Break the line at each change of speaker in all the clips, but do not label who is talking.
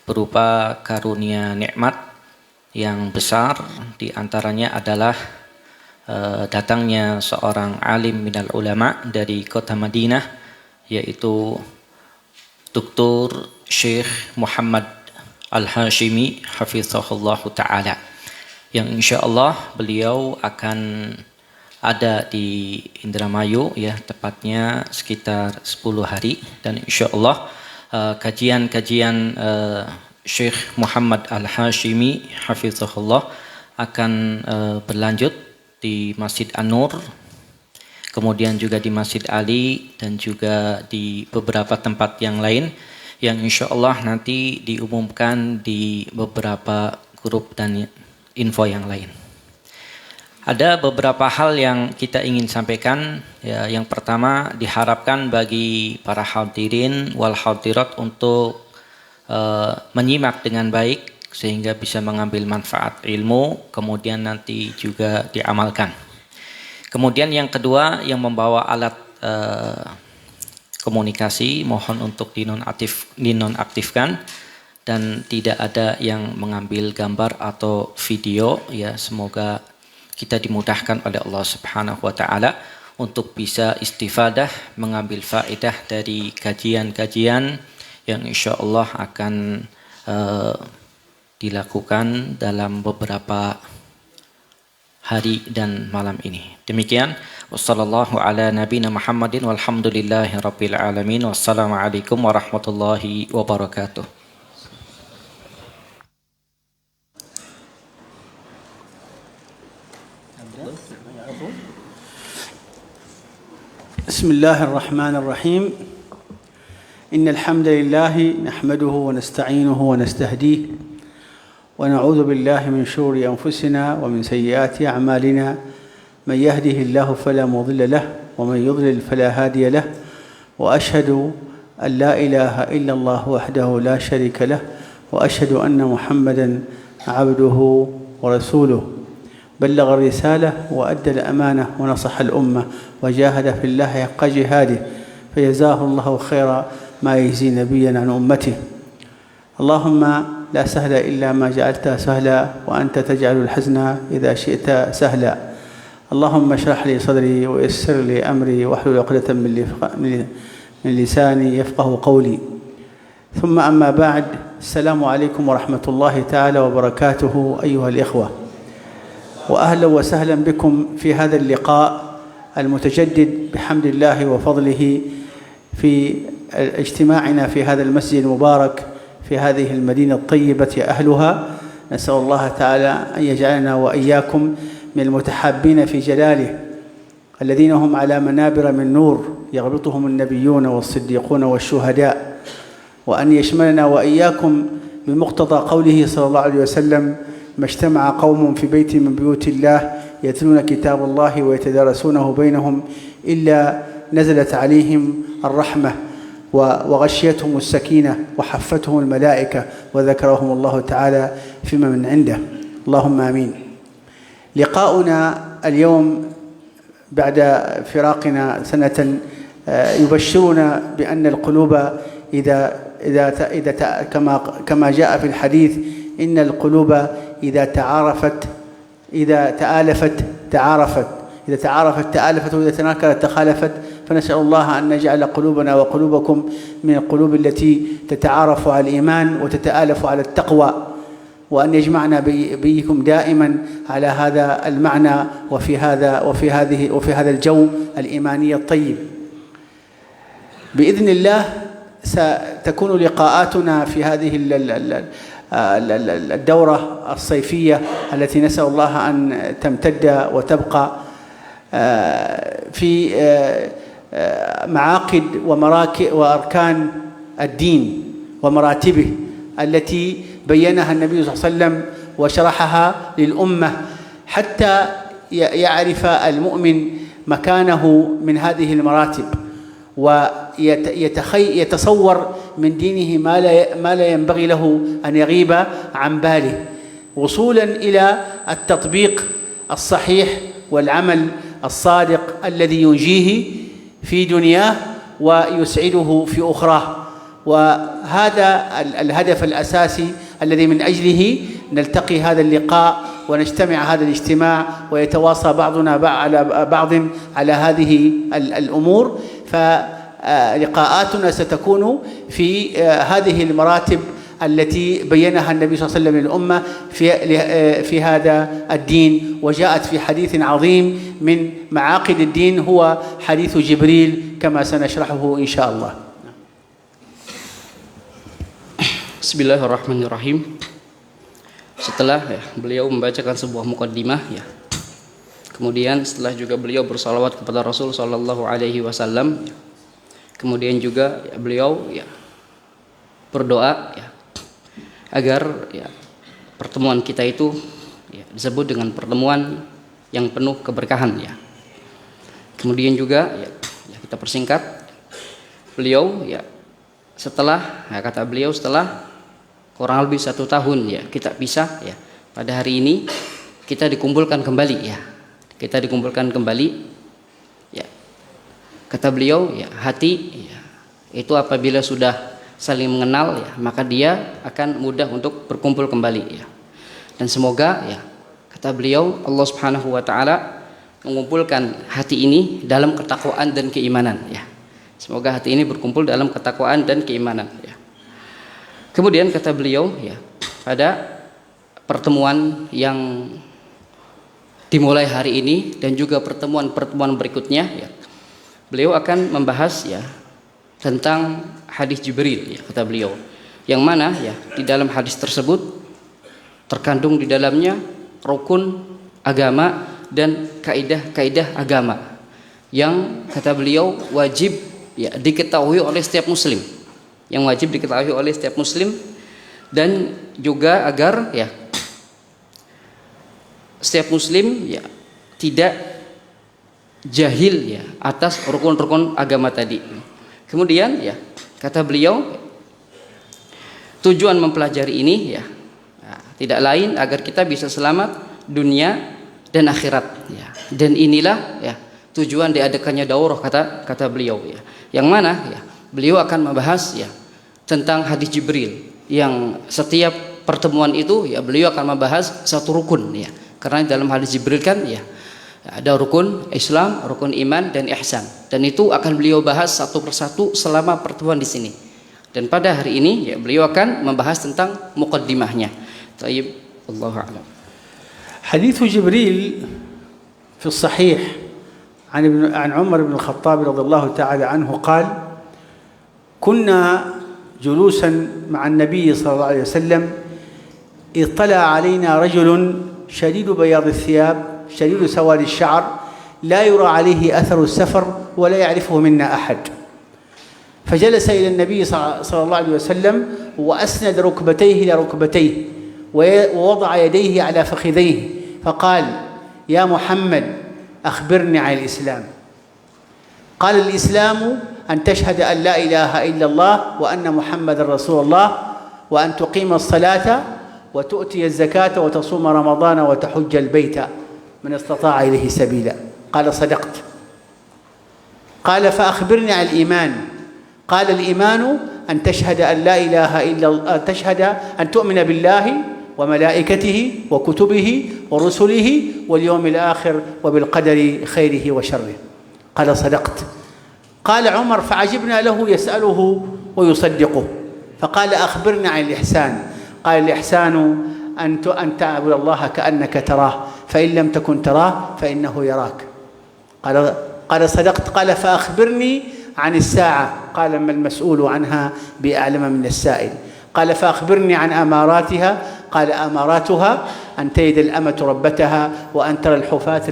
berupa karunia nikmat yang besar. Di antaranya adalah datangnya seorang alim minal ulama dari kota Madinah, yaitu Dr. Syekh Muhammad Al-Hashimi hafizahullahu ta'ala, yang insyaallah beliau akan ada di Indramayu, ya, tepatnya sekitar 10 hari, dan insyaallah kajian-kajian Syekh Muhammad Al-Hashimi hafizahullah akan berlanjut di Masjid An-Nur, kemudian juga di Masjid Ali, dan juga di beberapa tempat yang lain yang insyaallah nanti diumumkan di beberapa grup dan info yang lain. Ada beberapa hal yang kita ingin sampaikan, ya. Yang pertama, diharapkan bagi para hadirin wal hadirat untuk menyimak dengan baik sehingga bisa mengambil manfaat ilmu, kemudian nanti juga diamalkan. Kemudian yang kedua, yang membawa alat komunikasi mohon untuk dinonaktifkan, dan tidak ada yang mengambil gambar atau video, ya. Semoga kita dimudahkan oleh Allah Subhanahu wa taala untuk bisa istifadah, mengambil faedah dari kajian-kajian yang insyaallah akan dilakukan dalam beberapa hari dan malam ini. Demikian, wassallallahu ala nabiyina Muhammadin walhamdulillahi rabbil alamin. Wassalamualaikum warahmatullahi wabarakatuh.
بسم الله الرحمن الرحيم. إن الحمد لله نحمده ونستعينه ونستهديه ونعوذ بالله من شرور أنفسنا ومن سيئات أعمالنا. من يهده الله فلا مضل له ومن يضلل فلا هادي له، وأشهد أن لا إله إلا الله وحده لا شريك له، وأشهد أن محمدا عبده ورسوله. بلغ الرسالة وأدى الأمانة ونصح الأمة وجاهد في الله حق جهاده، فجزاه الله خير ما يجزي نبيا عن أمته. اللهم لا سهل إلا ما جعلته سهلا، وأنت تجعل الحزن إذا شئت سهلا. اللهم اشرح لي صدري ويسر لي أمري واحلل عقدة من لساني يفقه قولي. ثم أما بعد، السلام عليكم ورحمة الله تعالى وبركاته أيها الإخوة، وأهلا وسهلا بكم في هذا اللقاء المتجدد بحمد الله وفضله في اجتماعنا في هذا المسجد المبارك في هذه المدينة الطيبة أهلها. نسأل الله تعالى أن يجعلنا وإياكم من المتحابين في جلاله، الذين هم على منابر من نور يغبطهم النبيون والصديقون والشهداء، وأن يشملنا وإياكم بمقتضى قوله صلى الله عليه وسلم: ما اجتمع قوم في بيت من بيوت الله يتلون كتاب الله ويتدارسونه بينهم إلا نزلت عليهم الرحمة وغشيتهم السكينة وحفتهم الملائكة وذكرهم الله تعالى فيما من عنده. اللهم آمين. لقاؤنا اليوم بعد فراقنا سنة يبشرنا بأن القلوب كما جاء في الحديث: إن القلوب إذا تآلفت تعارفت، إذا تعارفت تآلفت، وإذا تناكرت تخالفت. فنسأل الله أن نجعل قلوبنا وقلوبكم من القلوب التي تتعارف على الإيمان وتتآلف على التقوى، وأن يجمعنا بكم دائما على هذا المعنى وفي هذا الجو الإيماني الطيب. بإذن الله ستكون لقاءاتنا في هذه الدورة الصيفية التي نسأل الله أن تمتد وتبقى في معاقد وأركان الدين ومراتبه التي بينها النبي صلى الله عليه وسلم وشرحها للأمة، حتى يعرف المؤمن مكانه من هذه المراتب، ويتصور من دينه ما لا ينبغي له أن يغيب عن باله، وصولا إلى التطبيق الصحيح والعمل الصادق الذي ينجيه في دنياه ويسعده في أخراه. وهذا الهدف الأساسي الذي من أجله نلتقي هذا اللقاء ونجتمع هذا الاجتماع ويتواصى بعضنا على بعض على هذه الأمور. فلقاءاتنا ستكون في هذه المراتب التي بينها النبي صلى الله عليه وسلم للأمة في هذا الدين، وجاءت في حديث عظيم من معاقد الدين هو حديث جبريل كما سنشرحه إن شاء الله.
Bismillahirrahmanirrahim. Setelah beliau membacakan sebuah mukaddimah kemudian setelah juga beliau bersalawat kepada Rasul sallallahu alaihi wasallam, kemudian juga beliau berdoa agar pertemuan kita itu disebut dengan pertemuan yang penuh keberkahan Kemudian juga kita persingkat, beliau setelah kata beliau setelah kurang lebih 1 tahun kita pisah pada hari ini kita dikumpulkan kembali kita dikumpulkan kembali kata beliau hati itu apabila sudah saling mengenal maka dia akan mudah untuk berkumpul kembali dan semoga kata beliau Allah Subhanahu wa taala mengumpulkan hati ini dalam ketakwaan dan keimanan semoga hati ini berkumpul dalam ketakwaan dan keimanan Kemudian kata beliau pada pertemuan yang dimulai hari ini dan juga pertemuan-pertemuan berikutnya beliau akan membahas tentang hadis Jibril kata beliau, yang mana di dalam hadis tersebut terkandung di dalamnya rukun agama dan kaidah-kaidah agama yang kata beliau wajib diketahui oleh setiap muslim, yang wajib diketahui oleh setiap muslim, dan juga agar setiap muslim tidak jahil atas rukun-rukun agama tadi. Kemudian kata beliau tujuan mempelajari ini tidak lain agar kita bisa selamat dunia dan akhirat dan inilah tujuan diadakannya daurah kata beliau yang mana beliau akan membahas tentang hadis Jibril yang setiap pertemuan itu beliau akan membahas satu rukun karena dalam hadis Jibril kan ada rukun Islam, rukun iman dan ihsan, dan itu akan beliau bahas satu persatu selama pertemuan di sini. Dan pada hari ini beliau akan membahas tentang muqaddimahnya. Taib, Allahu a'lam.
حديث جبريل في الصحيح عن عمر بن الخطاب رضي الله تعالى عنه قال: كنا جلوسا مع النبي صلى الله عليه وسلم إذ طلع علينا رجل شديد بياض الثياب شديد سواد الشعر لا يرى عليه أثر السفر ولا يعرفه منا أحد، فجلس إلى النبي صلى الله عليه وسلم وأسند ركبتيه إلى ركبتيه ووضع يديه على فخذيه فقال: يا محمد أخبرني عن الإسلام. قال: الإسلام أن تشهد أن لا إله إلا الله وأن محمد رسول الله وأن تقيم الصلاة وتؤتي الزكاة وتصوم رمضان وتحج البيت من استطاع إليه سبيلا. قال: صدقت. قال: فأخبرني عن الإيمان. قال: الإيمان أن تشهد أن لا إله إلا الله، تشهد أن تؤمن بالله وملائكته وكتبه ورسله واليوم الآخر وبالقدر خيره وشره. قال: صدقت. قال عمر: فعجبنا له يسأله ويصدقه، فقال: أخبرنا عن الإحسان. قال: الإحسان أن تعبد الله كأنك تراه فإن لم تكن تراه فإنه يراك. قال: صدقت. قال: فأخبرني عن الساعة. قال: ما المسؤول عنها بأعلم من السائل. قال: فأخبرني عن أماراتها. قال: أماراتها أن تلد الأمة ربتها وأن ترى الحفاة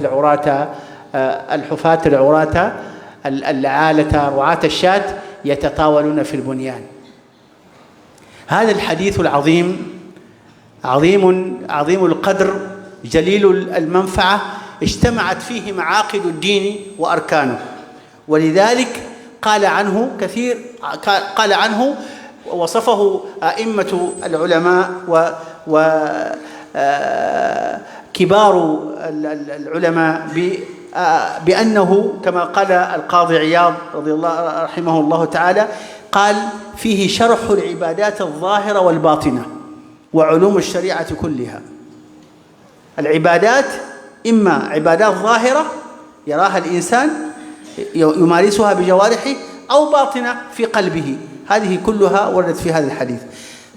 العراة العالة رعاة الشاة يتطاولون في البنيان. هذا الحديث العظيم عظيم القدر جليل المنفعة، اجتمعت فيه معاقد الدين وأركانه، ولذلك قال عنه وصفه أئمة العلماء وكبار العلماء بأنه كما قال القاضي عياض رحمه الله تعالى: قال فيه شرح العبادات الظاهرة والباطنة وعلوم الشريعة كلها. العبادات إما عبادات ظاهرة يراها الإنسان يمارسها بجوارحه، أو باطنة في قلبه، هذه كلها وردت في هذا الحديث،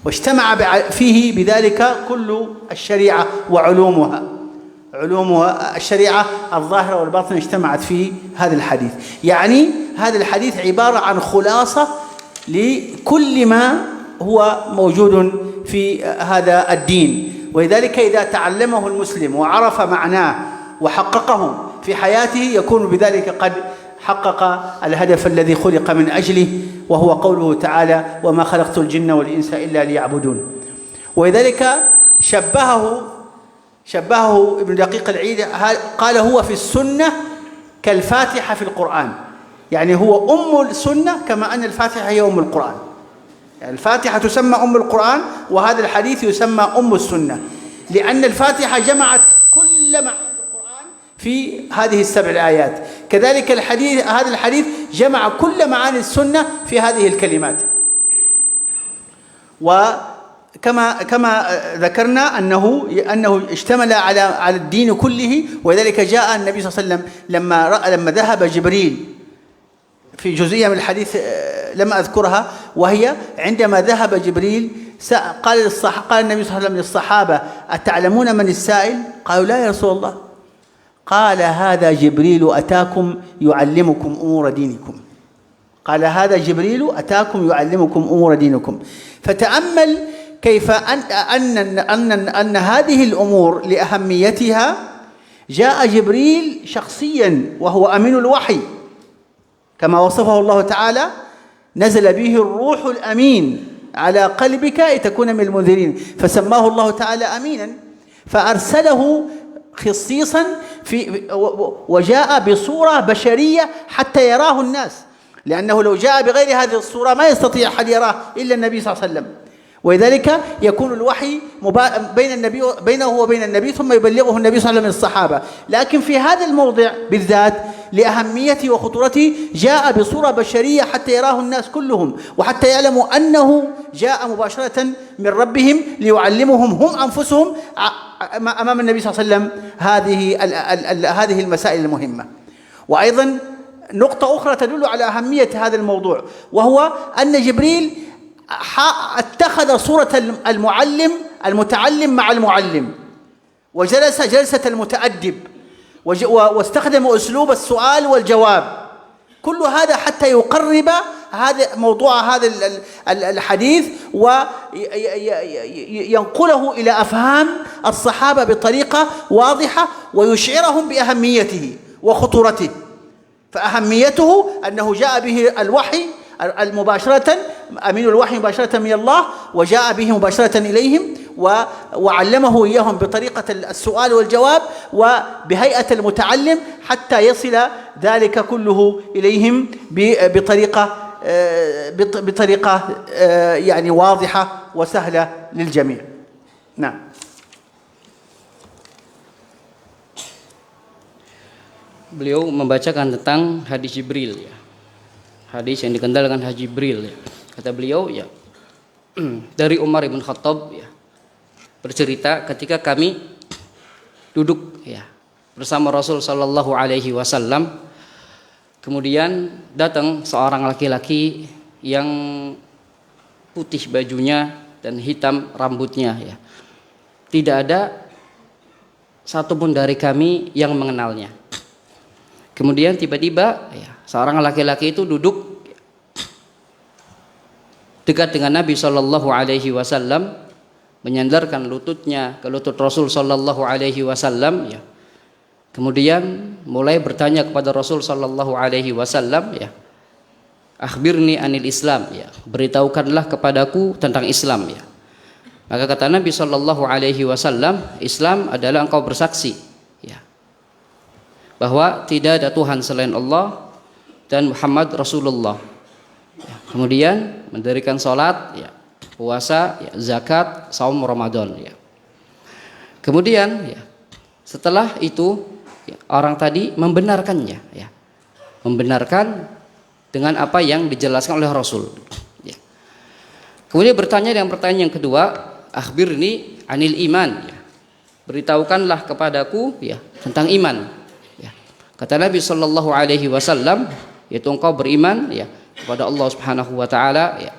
واجتمع فيه بذلك كل الشريعة وعلومها. علوم الشريعة الظاهرة والباطنة اجتمعت في هذا الحديث. يعني هذا الحديث عبارة عن خلاصة لكل ما هو موجود في هذا الدين، ولذلك إذا تعلمه المسلم وعرف معناه وحققه في حياته يكون بذلك قد حقق الهدف الذي خلق من أجله، وهو قوله تعالى: وما خلقت الجن والإنس إلا ليعبدون. ولذلك شبهه ابن دقيق العيد، قال هو في السنة كالفاتحة في القرآن، يعني هو أم السنة كما أن الفاتحة هي أم القرآن. يعني الفاتحة تسمى أم القرآن، وهذا الحديث يسمى أم السنة، لأن الفاتحة جمعت كل معاني القرآن في هذه السبع الآيات. كذلك هذا الحديث جمع كل معاني السنة في هذه الكلمات. وكما ذكرنا أنه اشتمل على الدين كله، ولذلك جاء النبي صلى الله عليه وسلم لما ذهب جبريل في جزئية من الحديث لم أذكرها، وهي عندما ذهب جبريل قال النبي صلى الله عليه وسلم للصحابة: أتعلمون من السائل؟ قالوا: لا يا رسول الله. قال: هذا جبريل أتاكم يعلمكم أمور دينكم. قال: هذا جبريل أتاكم يعلمكم أمور دينكم. فتأمل كيف أن هذه الأمور لأهميتها جاء جبريل شخصيا وهو أمين الوحي، كما وصفه الله تعالى: نزل به الروح الأمين على قلبك لتكون من المنذرين، فسماه الله تعالى أمينا، فأرسله خصيصا وجاء بصورة بشرية حتى يراه الناس، لأنه لو جاء بغير هذه الصورة ما يستطيع أحد يراه إلا النبي صلى الله عليه وسلم. ولذلك يكون الوحي بينه وبين النبي، ثم يبلغه النبي صلى الله عليه وسلم الصحابة. لكن في هذا الموضع بالذات لأهميته وخطورته جاء بصورة بشرية حتى يراه الناس كلهم، وحتى يعلموا أنه جاء مباشرة من ربهم ليعلمهم هم أنفسهم أمام النبي صلى الله عليه وسلم هذه المسائل المهمة. وأيضا نقطة أخرى تدل على أهمية هذا الموضوع، وهو أن جبريل اتخذ صورة المتعلم مع المعلم، وجلس جلسة المتأدب، واستخدم أسلوب السؤال والجواب. كل هذا حتى يقرب هذا موضوع هذا الحديث وينقله إلى أفهام الصحابة بطريقة واضحة، ويشعرهم بأهميته وخطورته. فأهميته أنه جاء به الوحي المباشرة، أمين الوحي مباشرة من الله، وجاء به مباشرة إليهم وعلمه إياهم بطريقة السؤال والجواب وبهيئة المتعلم، حتى يصل ذلك كله إليهم بطريقة يعني واضحة وسهلة للجميع. نعم.
Beliau membacakan tentang hadis Jibril, ya. Hadis yang dikenal dengan hadis Jibril, ya. Kata beliau, ya, dari Umar bin Khattab, ya, bercerita ketika kami duduk, ya, bersama Rasul Sallallahu Alaihi Wasallam, kemudian datang seorang laki-laki yang putih bajunya dan hitam rambutnya, ya. Tidak ada satupun dari kami yang mengenalnya. Kemudian tiba-tiba, ya, seorang laki-laki itu duduk dekat dengan Nabi Shallallahu Alaihi Wasallam, menyandarkan lututnya ke lutut Rasul Shallallahu Alaihi Wasallam, ya. Kemudian mulai bertanya kepada Rasul Shallallahu Alaihi Wasallam, ya, akhbirni anil Islam, ya, beritahukanlah kepadaku tentang Islam, ya. Maka kata Nabi Shallallahu Alaihi Wasallam, Islam adalah engkau bersaksi, ya, bahwa tidak ada Tuhan selain Allah dan Muhammad Rasulullah, ya. Kemudian mendirikan sholat, ya, puasa, ya, zakat, saum Ramadan, ya. Kemudian, ya, setelah itu, ya, orang tadi membenarkannya, ya, membenarkan dengan apa yang dijelaskan oleh Rasul. Ya. Kemudian bertanya dengan pertanyaan yang kedua, akhbirni anil iman. Ya. Beritahukanlah kepadaku ya tentang iman. Ya. Kata Nabi Shallallahu Alaihi Wasallam, yaitu engkau beriman ya kepada Allah Subhanahu Wa Taala, ya,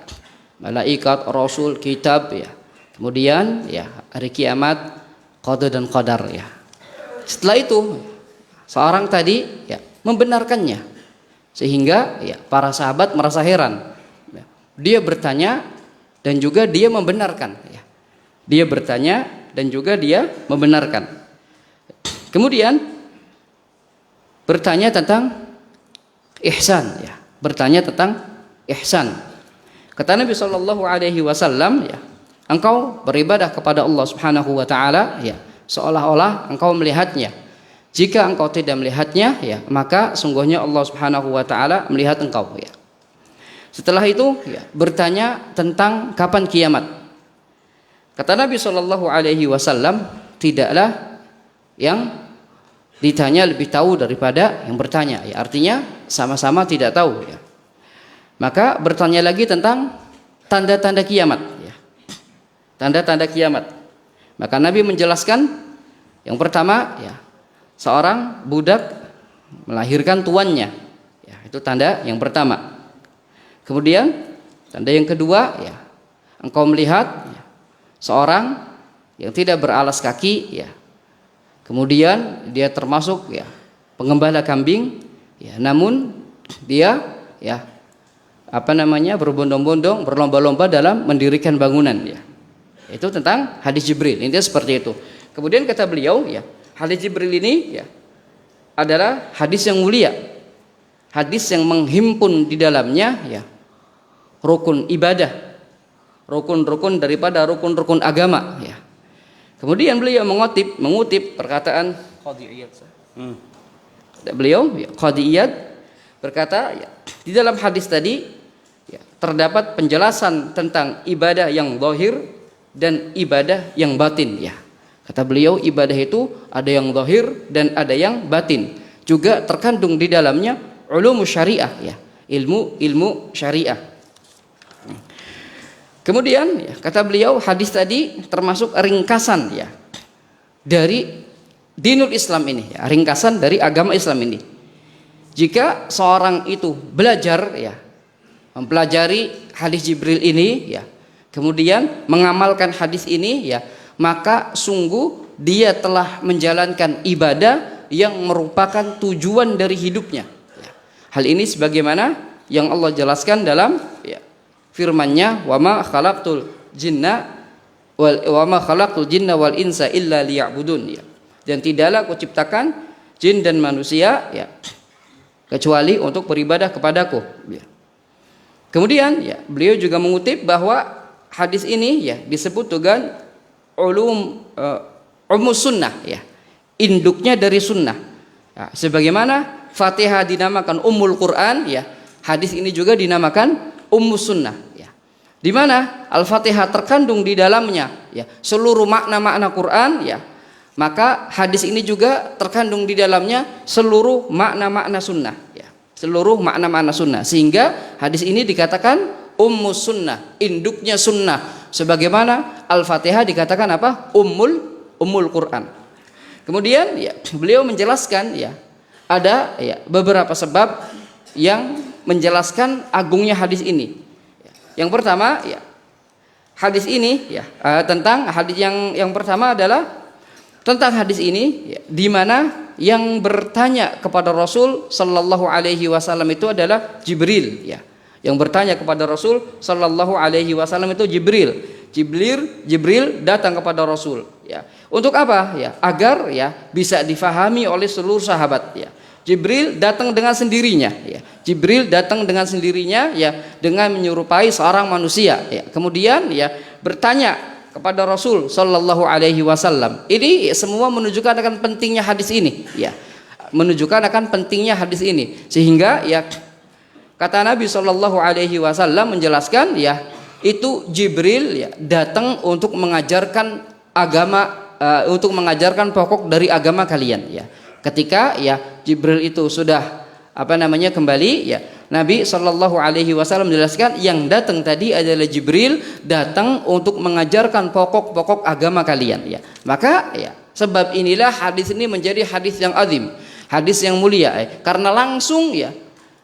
malaikat, Rasul, kitab, ya. Kemudian ya hari kiamat, qada dan qadar ya. Setelah itu seorang tadi ya membenarkannya sehingga ya para sahabat merasa heran. Ya. Dia bertanya dan juga dia membenarkan ya. Dia bertanya dan juga dia membenarkan. Kemudian bertanya tentang ihsan ya. Bertanya tentang ihsan. Kata Nabi Shallallahu Alaihi Wasallam ya, engkau beribadah kepada Allah Subhanahu Wa Taala ya seolah-olah engkau melihatnya. Jika engkau tidak melihatnya ya maka sungguhnya Allah Subhanahu Wa Taala melihat engkau ya. Setelah itu ya, bertanya tentang kapan kiamat. Kata Nabi Shallallahu Alaihi Wasallam, tidaklah yang ditanya lebih tahu daripada yang bertanya ya, artinya sama-sama tidak tahu ya. Maka bertanya lagi tentang tanda-tanda kiamat ya. Tanda-tanda kiamat. Maka Nabi menjelaskan yang pertama ya, seorang budak melahirkan tuannya ya, itu tanda yang pertama. Kemudian tanda yang kedua ya, engkau melihat ya, seorang yang tidak beralas kaki ya, kemudian dia termasuk ya pengembala kambing ya, namun dia ya berbondong-bondong berlomba-lomba dalam mendirikan bangunan ya. Itu tentang hadis Jibril. Intinya seperti itu. Kemudian kata beliau ya, hadis Jibril ini ya adalah hadis yang mulia. Hadis yang menghimpun di dalamnya ya rukun ibadah, rukun-rukun daripada rukun-rukun agama ya. Kemudian beliau mengutip perkataan Qadhi Iyad. Beliau ya, Qadhi Iyad berkata ya, di dalam hadis tadi ya, terdapat penjelasan tentang ibadah yang zahir dan ibadah yang batin ya. Kata beliau ibadah itu ada yang zahir dan ada yang batin. Juga terkandung di dalamnya ulum syariah ya, ilmu syariah. Kemudian ya, kata beliau hadis tadi termasuk ringkasan ya dari dinul Islam ini ya, ringkasan dari agama Islam ini. Jika seorang itu belajar ya, mempelajari hadis Jibril ini ya, kemudian mengamalkan hadis ini ya, maka sungguh dia telah menjalankan ibadah yang merupakan tujuan dari hidupnya ya. Hal ini sebagaimana yang Allah jelaskan dalam ya, firman-Nya, wa ma khalaqtul jinna wal insa illa liya'budun ya. Dan tidaklah aku ciptakan jin dan manusia ya kecuali untuk beribadah kepadaku ya. Kemudian ya beliau juga mengutip bahwa hadis ini ya disebut dengan umus sunnah ya, induknya dari sunnah ya, sebagaimana Fatihah dinamakan Ummul Quran ya, hadis ini juga dinamakan Ummus Sunnah ya, di mana Al-Fatihah terkandung di dalamnya ya seluruh makna-makna Quran ya, maka hadis ini juga terkandung di dalamnya seluruh makna-makna sunnah ya, seluruh makna-makna sunnah, sehingga hadis ini dikatakan Ummus Sunnah, induknya sunnah, sebagaimana Al-Fatihah dikatakan apa? Ummul Quran. Kemudian ya beliau menjelaskan ya ada ya beberapa sebab yang menjelaskan agungnya hadis ini. Yang pertama ya hadis ini ya tentang hadis yang pertama adalah tentang hadis ini ya, di mana yang bertanya kepada Rasul sallallahu alaihi wasallam itu adalah Jibril ya. Yang bertanya kepada Rasul sallallahu alaihi wasallam itu Jibril datang kepada Rasul ya. Untuk apa ya? Agar ya bisa difahami oleh seluruh sahabat ya. Jibril datang dengan sendirinya ya. Jibril datang dengan sendirinya ya, dengan menyerupai seorang manusia ya. Kemudian ya bertanya kepada Rasul sallallahu alaihi wasallam. Ini semua menunjukkan akan pentingnya hadis ini ya. Menunjukkan akan pentingnya hadis ini, sehingga ya kata Nabi sallallahu alaihi wasallam menjelaskan ya, itu Jibril ya datang untuk mengajarkan agama, untuk mengajarkan pokok dari agama kalian ya. Ketika ya Jibril itu sudah kembali ya. Nabi Shallallahu Alaihi Wasallam menjelaskan yang datang tadi adalah Jibril, datang untuk mengajarkan pokok-pokok agama kalian ya. Maka ya sebab inilah hadis ini menjadi hadis yang azim, hadis yang mulia karena langsung ya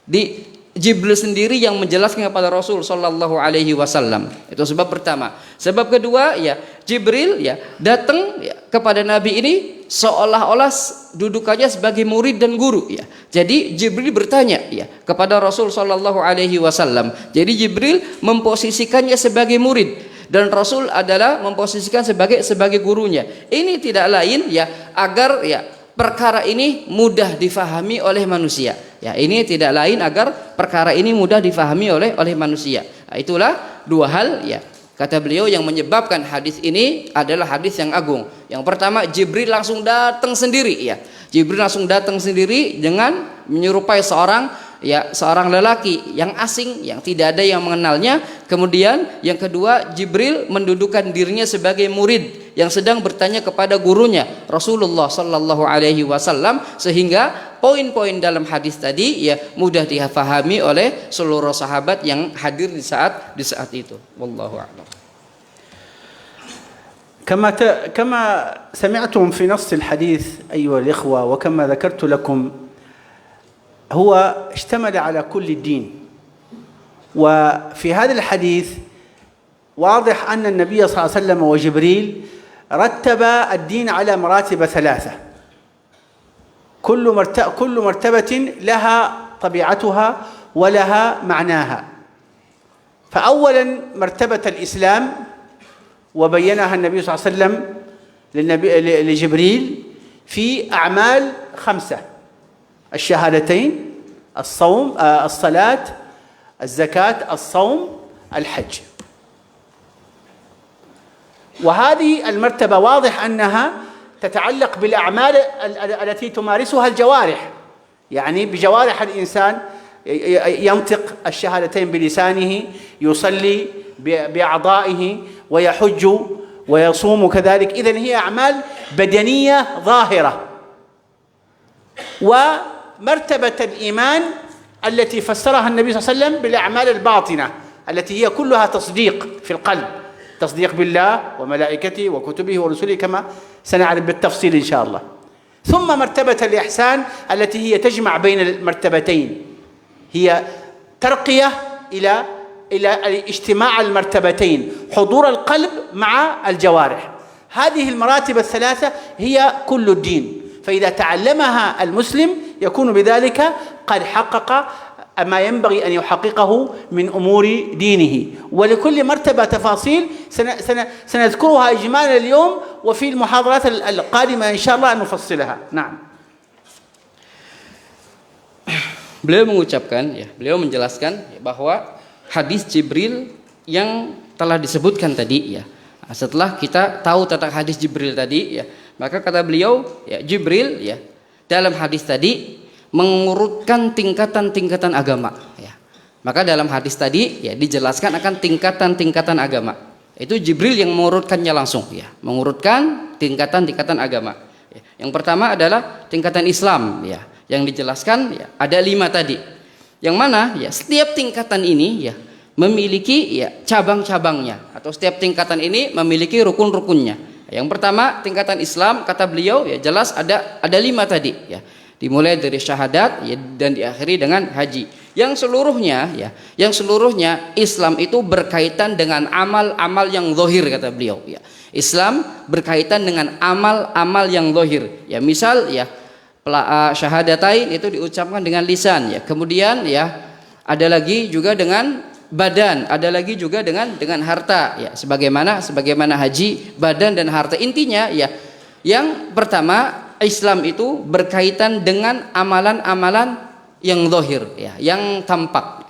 di Jibril sendiri yang menjelaskan kepada Rasul Shallallahu Alaihi Wasallam. Itu sebab pertama. Sebab kedua ya Jibril ya datang ya, kepada Nabi ini seolah-olah dudukannya sebagai murid dan guru ya. Jadi Jibril bertanya ya kepada Rasul Shallallahu Alaihi Wasallam. Jadi Jibril memposisikannya sebagai murid dan Rasul adalah memposisikan sebagai gurunya. Ini tidak lain ya agar ya perkara ini mudah difahami oleh manusia. Ya, ini tidak lain agar perkara ini mudah difahami oleh manusia. Nah, itulah dua hal ya. Kata beliau yang menyebabkan hadis ini adalah hadis yang agung. Yang pertama Jibril langsung datang sendiri ya. Jibril langsung datang sendiri dengan menyerupai seorang lelaki yang asing yang tidak ada yang mengenalnya. Kemudian yang kedua Jibril mendudukan dirinya sebagai murid yang sedang bertanya kepada gurunya Rasulullah Sallallahu Alaihi Wasallam, sehingga poin-poin dalam hadis tadi ya mudah difahami oleh seluruh sahabat yang hadir di saat itu. Wallahu a'lam.
كما سمعتم في نص الحديث أيها الإخوة وكما ذكرت لكم هو اشتمل على كل الدين. وفي هذا الحديث واضح أن النبي صلى الله عليه وسلم وجبريل رتب الدين على مراتب ثلاثة، كل مرتبة لها طبيعتها ولها معناها. فأولا مرتبة الإسلام وبينها النبي صلى الله عليه وسلم لجبريل في أعمال 5: الشهادتين، الصوم، الصلاة، الزكاة، الصوم، الحج. وهذه المرتبة واضح أنها تتعلق بالأعمال التي تمارسها الجوارح، يعني بجوارح الإنسان ينطق الشهادتين بلسانه، يصلي بأعضائه، ويحج ويصوم كذلك. إذن هي أعمال بدنية ظاهرة. ومرتبة الإيمان التي فسرها النبي صلى الله عليه وسلم بالأعمال الباطنة التي هي كلها تصديق في القلب، تصديق بالله وملائكته وكتبه ورسله كما سنعرف بالتفصيل إن شاء الله. ثم مرتبة الإحسان التي هي تجمع بين المرتبتين، هي ترقية إلى اجتماع المرتبتين، حضور القلب مع الجوارح. هذه المراتب الثلاثة هي كل الدين، فإذا تعلمها المسلم يكون بذلك قد حقق ما ينبغي أن يحققه من أمور دينه. ولكل مرتبة تفاصيل سنذكرها إجمالا اليوم، وفي المحاضرات القادمة إن شاء الله أن نفصلها. نعم.
Beliau mengucapkan ya, beliau menjelaskan bahwa hadis Jibril yang telah disebutkan tadi ya. Setelah kita tahu tentang hadis Jibril tadi ya, maka kata beliau ya Jibril ya dalam hadis tadi mengurutkan tingkatan-tingkatan agama ya. Maka dalam hadis tadi ya dijelaskan akan tingkatan-tingkatan agama. Itu Jibril yang mengurutkannya langsung ya, mengurutkan tingkatan-tingkatan agama. Ya. Yang pertama adalah tingkatan Islam ya, yang dijelaskan ya ada 5 tadi. Yang mana ya setiap tingkatan ini ya memiliki ya cabang-cabangnya, atau setiap tingkatan ini memiliki rukun-rukunnya. Yang pertama tingkatan Islam kata beliau ya jelas ada 5 tadi ya. Dimulai dari syahadat ya, dan diakhiri dengan haji. Yang seluruhnya Islam itu berkaitan dengan amal-amal yang zahir kata beliau ya. Islam berkaitan dengan amal-amal yang zahir. Ya misal ya syahadatain itu diucapkan dengan lisan ya. Kemudian ya ada lagi juga dengan badan, ada lagi juga dengan harta ya. Sebagaimana haji, badan dan harta. Intinya ya yang pertama Islam itu berkaitan dengan amalan-amalan yang zahir ya, yang tampak.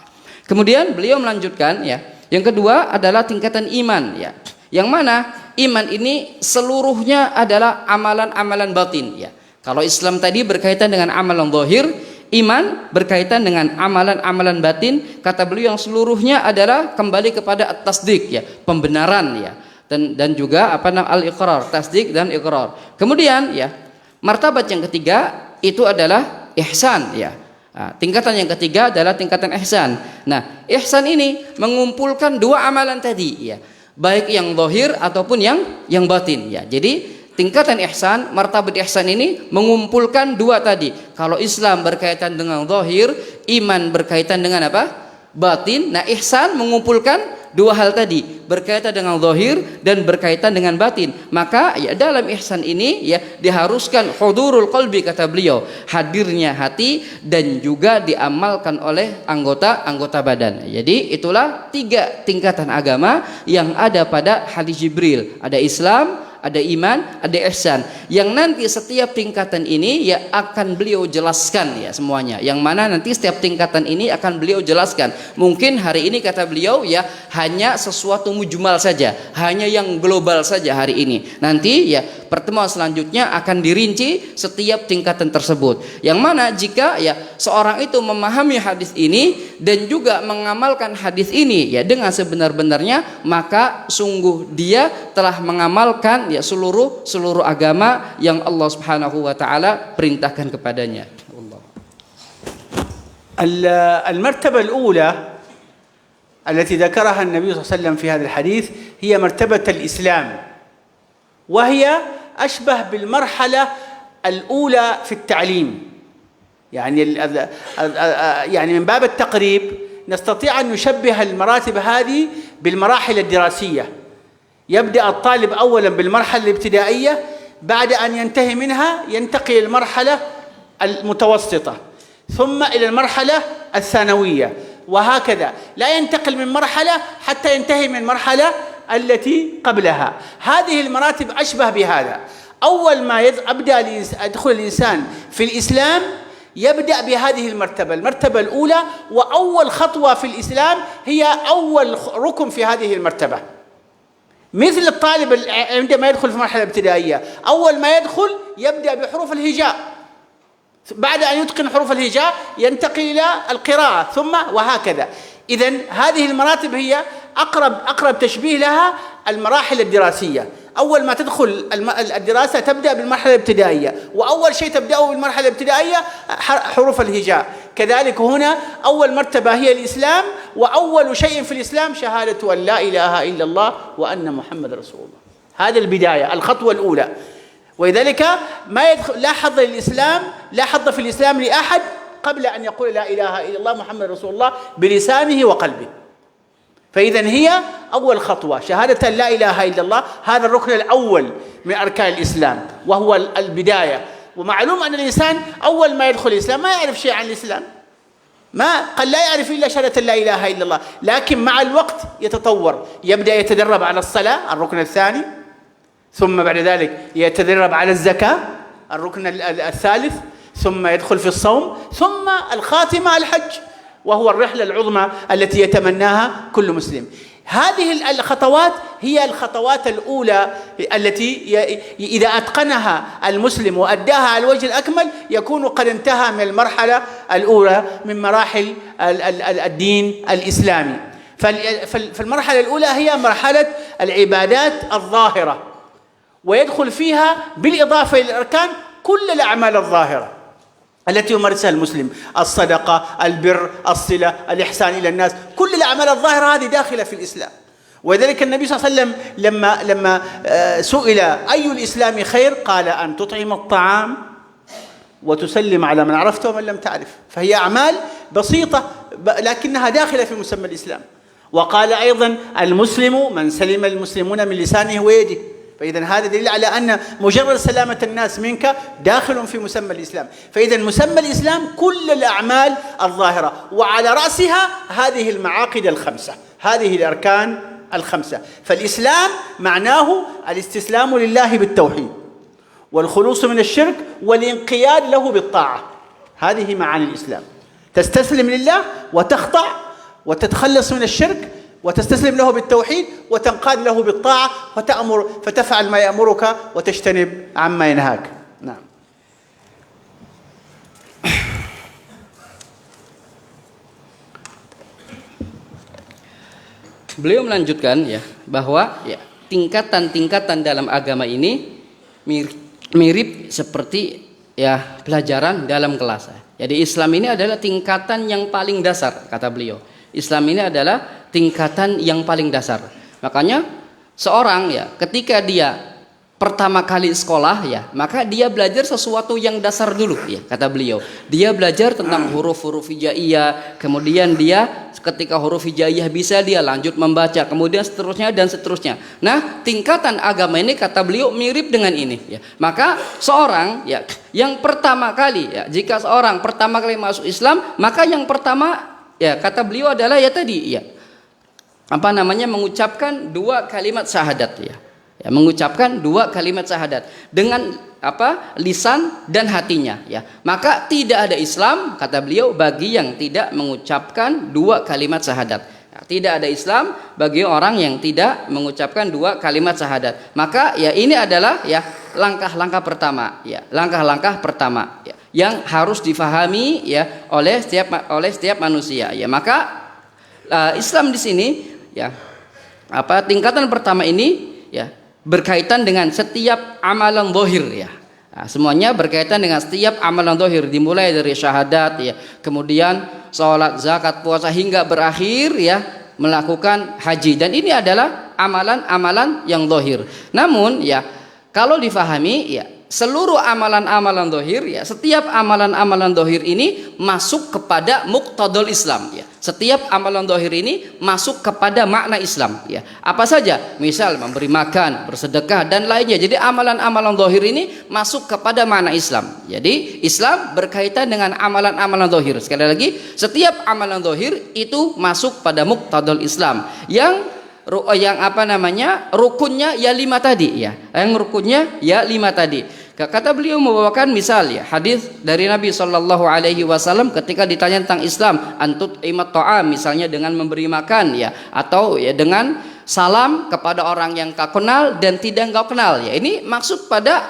Kemudian beliau melanjutkan ya, yang kedua adalah tingkatan iman ya. Yang mana iman ini seluruhnya adalah amalan-amalan batin ya. Kalau Islam tadi berkaitan dengan amalan zahir, iman berkaitan dengan amalan-amalan batin. Kata beliau yang seluruhnya adalah kembali kepada at-tasdiq ya, pembenaran ya. Dan juga al-iqrar, tasdik dan iqrar. Kemudian ya martabat yang ketiga itu adalah ihsan ya. Nah, tingkatan yang ketiga adalah tingkatan ihsan. Nah, ihsan ini mengumpulkan dua amalan tadi ya, baik yang zahir ataupun yang batin ya. Jadi tingkatan ihsan, martabat ihsan ini mengumpulkan dua tadi. Kalau Islam berkaitan dengan zahir, iman berkaitan dengan apa? Batin. Nah, ihsan mengumpulkan dua hal tadi, berkaitan dengan zahir dan berkaitan dengan batin. Maka ya dalam ihsan ini ya diharuskan hudurul qalbi, kata beliau, hadirnya hati dan juga diamalkan oleh anggota badan. Jadi itulah tiga tingkatan agama yang ada pada hadis Jibril. Ada Islam, ada iman, ada ihsan. Yang nanti setiap tingkatan ini ya akan beliau jelaskan ya semuanya. Yang mana nanti setiap tingkatan ini akan beliau jelaskan. Mungkin hari ini kata beliau ya hanya sesuatu mujmal saja, hanya yang global saja hari ini. Nanti ya pertemuan selanjutnya akan dirinci setiap tingkatan tersebut. Yang mana jika ya seorang itu memahami hadis ini dan juga mengamalkan hadis ini ya dengan sebenar-benarnya, maka sungguh dia telah mengamalkan ya seluruh agama yang Allah Subhanahu wa taala perintahkan kepadanya. Allah.
المرتبة الأولى التي ذكرها النبي صلى الله عليه وسلم في هذا الحديث هي مرتبة الإسلام، وهي أشبه بالمرحلة الأولى في التعليم. يعني من باب التقريب نستطيع أن نشبه المراتب هذه بالمراحل الدراسية. يبدأ الطالب أولا بالمرحلة الابتدائية، بعد أن ينتهي منها ينتقل إلى المرحلة المتوسطة، ثم إلى المرحلة الثانوية، وهكذا لا ينتقل من مرحلة حتى ينتهي من المرحلة التي قبلها. هذه المراتب أشبه بهذا. أول ما يدخل الإنسان في الإسلام يبدأ بهذه المرتبة الأولى، وأول خطوة في الإسلام هي أول ركن في هذه المرتبة. مثل الطالب عندما يدخل في مرحلة ابتدائية، أول ما يدخل يبدأ بحروف الهجاء، بعد أن يتقن حروف الهجاء ينتقل إلى القراءة، ثم وهكذا. إذن هذه المراتب هي أقرب تشبيه لها المراحل الدراسية. أول ما تدخل الدراسة تبدأ بالمرحلة الابتدائية، وأول شيء تبدأه بالمرحلة الابتدائية حروف الهجاء. كذلك هنا أول مرتبة هي الإسلام، وأول شيء في الإسلام شهادة أن لا إله إلا الله وأن محمد رسول الله. هذه البداية، الخطوة الأولى. ولذلك لا حظ في الإسلام لأحد قبل أن يقول لا إله إلا الله محمد رسول الله بلسانه وقلبه. فإذا هي أول خطوة، شهادة لا إله إلا الله. هذا الركن الأول من أركان الإسلام، وهو البداية. ومعلوم أن الإنسان أول ما يدخل الإسلام ما يعرف شيء عن الإسلام، قد لا يعرف إلا شهادة لا إله إلا الله، لكن مع الوقت يتطور، يبدأ يتدرب على الصلاة الركن الثاني، ثم بعد ذلك يتدرب على الزكاة الركن الثالث، ثم يدخل في الصوم، ثم الخاتمة الحج، وهو الرحلة العظمى التي يتمناها كل مسلم. هذه الخطوات هي الخطوات الأولى التي إذا أتقنها المسلم وأداها على الوجه الأكمل يكون قد انتهى من المرحلة الأولى من مراحل الدين الإسلامي. فالمرحلة الأولى هي مرحلة العبادات الظاهرة، ويدخل فيها بالإضافة إلى الأركان كل الأعمال الظاهرة التي يمارسها المسلم، الصدقة، البر، الصلة، الإحسان إلى الناس، كل الأعمال الظاهرة هذه داخلة في الإسلام. ولذلك النبي صلى الله عليه وسلم لما سئل أي الإسلام خير قال أن تطعم الطعام وتسلم على من عرفت ومن لم تعرف. فهي أعمال بسيطة لكنها داخلة في مسمى الإسلام. وقال أيضا المسلم من سلم المسلمون من لسانه ويده. فإذا هذا دليل على أن مجرد سلامة الناس منك داخل في مسمى الإسلام. فإذا مسمى الإسلام كل الأعمال الظاهرة، وعلى رأسها هذه المعاقد الخمسة، هذه الأركان الخمسة. فالإسلام معناه الاستسلام لله بالتوحيد، والخلوص من الشرك، والانقياد له بالطاعة. هذه معاني الإسلام، تستسلم لله وتخضع وتتخلص من الشرك، وتستسلم له بالتوحيد، وتنقاد له بالطاعة، فتفعل ما يأمرك وتجتنب عما ينهاك. نعم.
Beliau melanjutkan ya bahwa tingkatan-tingkatan dalam agama ini mirip seperti ya pelajaran dalam kelas. Jadi Islam ini adalah tingkatan yang paling dasar, kata beliau. Islam ini adalah tingkatan yang paling dasar. Makanya seorang ya ketika dia pertama kali sekolah ya, maka dia belajar sesuatu yang dasar dulu ya, kata beliau. Dia belajar tentang huruf-huruf hijaiyah, kemudian dia ketika huruf hijaiyah bisa, dia lanjut membaca, kemudian seterusnya dan seterusnya. Nah, tingkatan agama ini kata beliau mirip dengan ini ya. Maka seorang ya yang pertama kali ya, jika seorang pertama kali masuk Islam, maka yang pertama ya kata beliau adalah ya tadi ya, mengucapkan 2 kalimat syahadat ya. Mengucapkan 2 kalimat syahadat dengan lisan dan hatinya ya. Maka tidak ada Islam, kata beliau, bagi yang tidak mengucapkan 2 kalimat syahadat. Tidak ada Islam bagi orang yang tidak mengucapkan 2 kalimat syahadat. Maka ya ini adalah ya langkah-langkah pertama ya, langkah-langkah pertama ya, yang harus difahami ya oleh setiap manusia ya. Maka Islam di sini ya tingkatan pertama ini ya berkaitan dengan setiap amalan zahir ya. Nah, semuanya berkaitan dengan setiap amalan zahir, dimulai dari syahadat ya, kemudian salat, zakat, puasa hingga berakhir ya melakukan haji, dan ini adalah amalan-amalan yang zahir. Namun ya kalau difahami ya seluruh amalan-amalan zahir ya, setiap amalan-amalan zahir ini masuk kepada muqtadul Islam ya. Setiap amalan zahir ini masuk kepada makna Islam ya. Apa saja? Misal memberi makan, bersedekah dan lainnya. Jadi amalan-amalan zahir ini masuk kepada makna Islam. Jadi Islam berkaitan dengan amalan-amalan zahir. Sekali lagi, setiap amalan zahir itu masuk pada muqtadul Islam. Yang rukunnya ya 5 tadi ya. Yang rukunnya ya 5 tadi. Kata beliau membawakan misal ya hadis dari Nabi Shallallahu Alaihi Wasallam ketika ditanya tentang Islam, antut imat to'am, misalnya dengan memberi makan ya, atau ya dengan salam kepada orang yang kau kenal dan tidak kau kenal ya. Ini maksud pada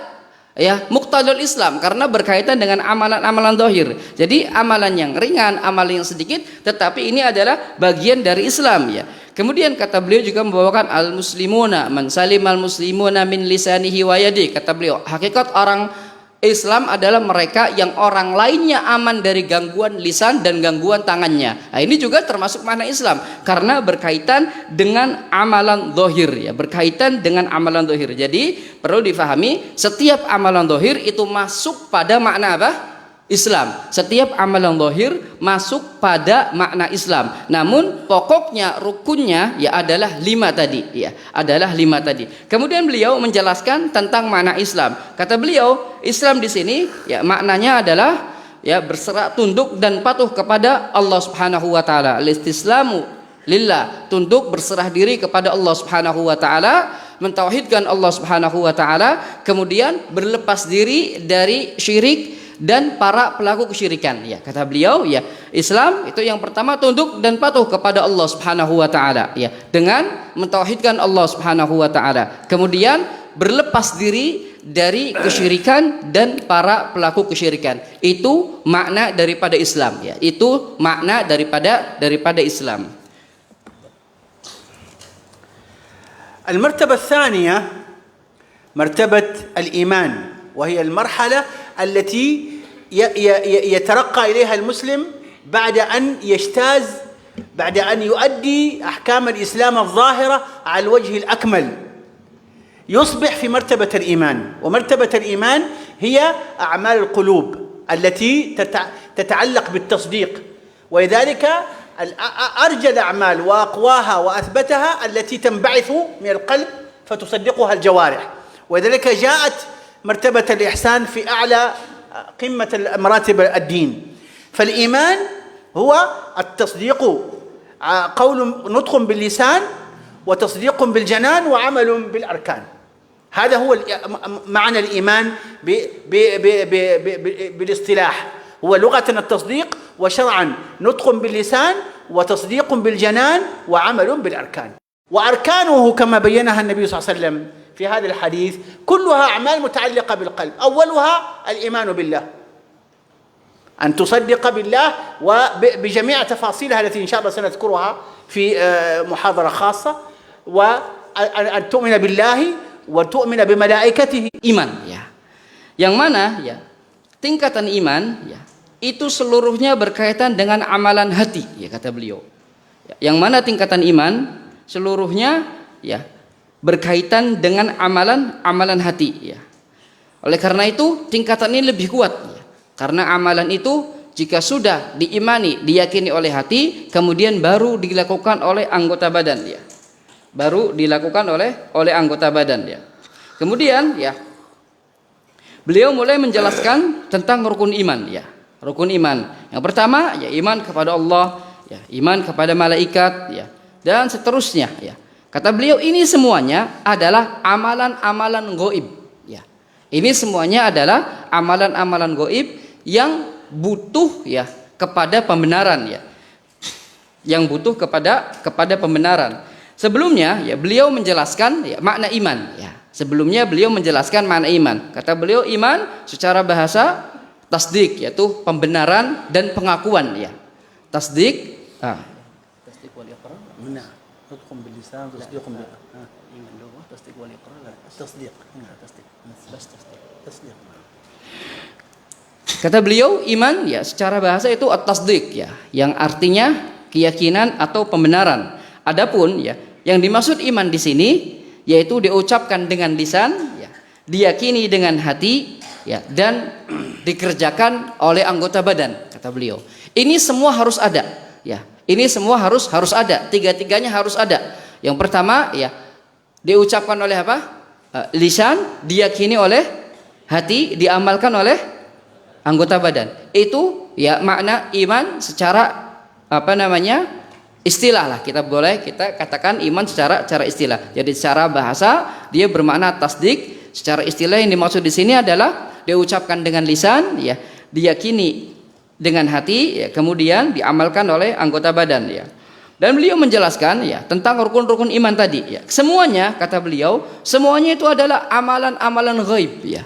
ya muqtadul Islam karena berkaitan dengan amalan-amalan zahir. Jadi amalan yang ringan, amalan yang sedikit, tetapi ini adalah bagian dari Islam ya. Kemudian kata beliau juga membawakan al-muslimuna man salimal muslimuna min lisanihi wa yadi. Kata beliau, hakikat orang Islam adalah mereka yang orang lainnya aman dari gangguan lisan dan gangguan tangannya. Nah, ini juga termasuk makna Islam karena berkaitan dengan amalan zahir ya, berkaitan dengan amalan zahir. Jadi perlu difahami, setiap amalan zahir itu masuk pada makna apa? Islam. Setiap amalan zahir masuk pada makna Islam. Namun pokoknya, rukunnya ya adalah 5 tadi ya, adalah 5 tadi. Kemudian beliau menjelaskan tentang makna Islam. Kata beliau, Islam di sini ya maknanya adalah ya berserah tunduk dan patuh kepada Allah Subhanahu wa taala. Al-istislamu lillah, tunduk berserah diri kepada Allah Subhanahu wa taala, mentauhidkan Allah Subhanahu wa taala, kemudian berlepas diri dari syirik dan para pelaku kesyirikan ya. Kata beliau ya, Islam itu yang pertama tunduk dan patuh kepada Allah Subhanahu wa taala ya, dengan mentauhidkan Allah Subhanahu wa taala, kemudian berlepas diri dari kesyirikan dan para pelaku kesyirikan. Itu makna daripada Islam ya, itu makna daripada Islam.
المرتبة الثانية مرتبة الإيمان، وهي المرحلة التي يترقى إليها المسلم بعد أن يؤدي أحكام الإسلام الظاهرة على الوجه الأكمل، يصبح في مرتبة الإيمان. ومرتبة الإيمان هي أعمال القلوب التي تتعلق بالتصديق، ولذلك أرجى الأعمال وأقواها وأثبتها التي تنبعث من القلب فتصدقها الجوارح. ولذلك جاءت مرتبة الإحسان في أعلى قمة مراتب الدين. فالإيمان هو التصديق، قول نطق باللسان وتصديق بالجنان وعمل بالأركان. هذا هو معنى الإيمان بالاصطلاح، هو لغة التصديق، وشرعا نطق باللسان وتصديق بالجنان وعمل بالأركان. وأركانه كما بينها النبي صلى الله عليه وسلم في هذا الحديث كلها أعمال متعلقة بالقلب. أولها الإيمان بالله، أن تصدق بالله وبجميع تفاصيلها التي إن شاء الله سنذكرها في محاضرة خاصة، وأن تؤمن بالله وتؤمن بملائكته.
Iman ya, yang mana ya tingkatan iman ya, itu seluruhnya berkaitan dengan amalan hati ya, kata beliau. Yang mana tingkatan iman seluruhnya ya berkaitan dengan amalan hati ya. Oleh karena itu tingkatan ini lebih kuat ya. Karena amalan itu jika sudah diimani, diyakini oleh hati, kemudian baru dilakukan oleh anggota badan ya. Baru dilakukan oleh anggota badan ya. Kemudian ya beliau mulai menjelaskan tentang rukun iman ya. Rukun iman. Yang pertama ya iman kepada Allah, ya, iman kepada malaikat ya, dan seterusnya ya. Kata beliau ini semuanya adalah amalan-amalan gaib ya. Ini semuanya adalah amalan-amalan gaib yang butuh ya kepada pembenaran ya. Yang butuh kepada pembenaran. Sebelumnya ya beliau menjelaskan ya makna iman ya. Sebelumnya beliau menjelaskan makna iman. Kata beliau iman secara bahasa tasdik yaitu pembenaran dan pengakuan ya. Tasdik tasdik wal iqrar.
Benar. Tasdiq bil lisan, tasdiq bil iman dulu, tasdiq wal iqrar, tasdiq. Tasdiq.
Kata beliau iman ya secara bahasa itu at-tasdiq ya, yang artinya keyakinan atau pembenaran. Adapun ya yang dimaksud iman di sini yaitu diucapkan dengan lisan ya, diyakini dengan hati ya, dan dikerjakan oleh anggota badan, kata beliau. Ini semua harus ada ya. Ini semua harus ada. Tiga-tiganya harus ada. Yang pertama ya diucapkan oleh apa? Lisan, diyakini oleh hati, diamalkan oleh anggota badan. Itu ya makna iman secara istilah lah, kita katakan iman secara istilah. Jadi secara bahasa dia bermakna tasdik, secara istilah yang dimaksud di sini adalah diucapkan dengan lisan ya, diyakini dengan hati ya, kemudian diamalkan oleh anggota badan ya. Dan beliau menjelaskan ya tentang rukun-rukun iman tadi ya. Semuanya kata beliau, semuanya itu adalah amalan-amalan ghaib ya,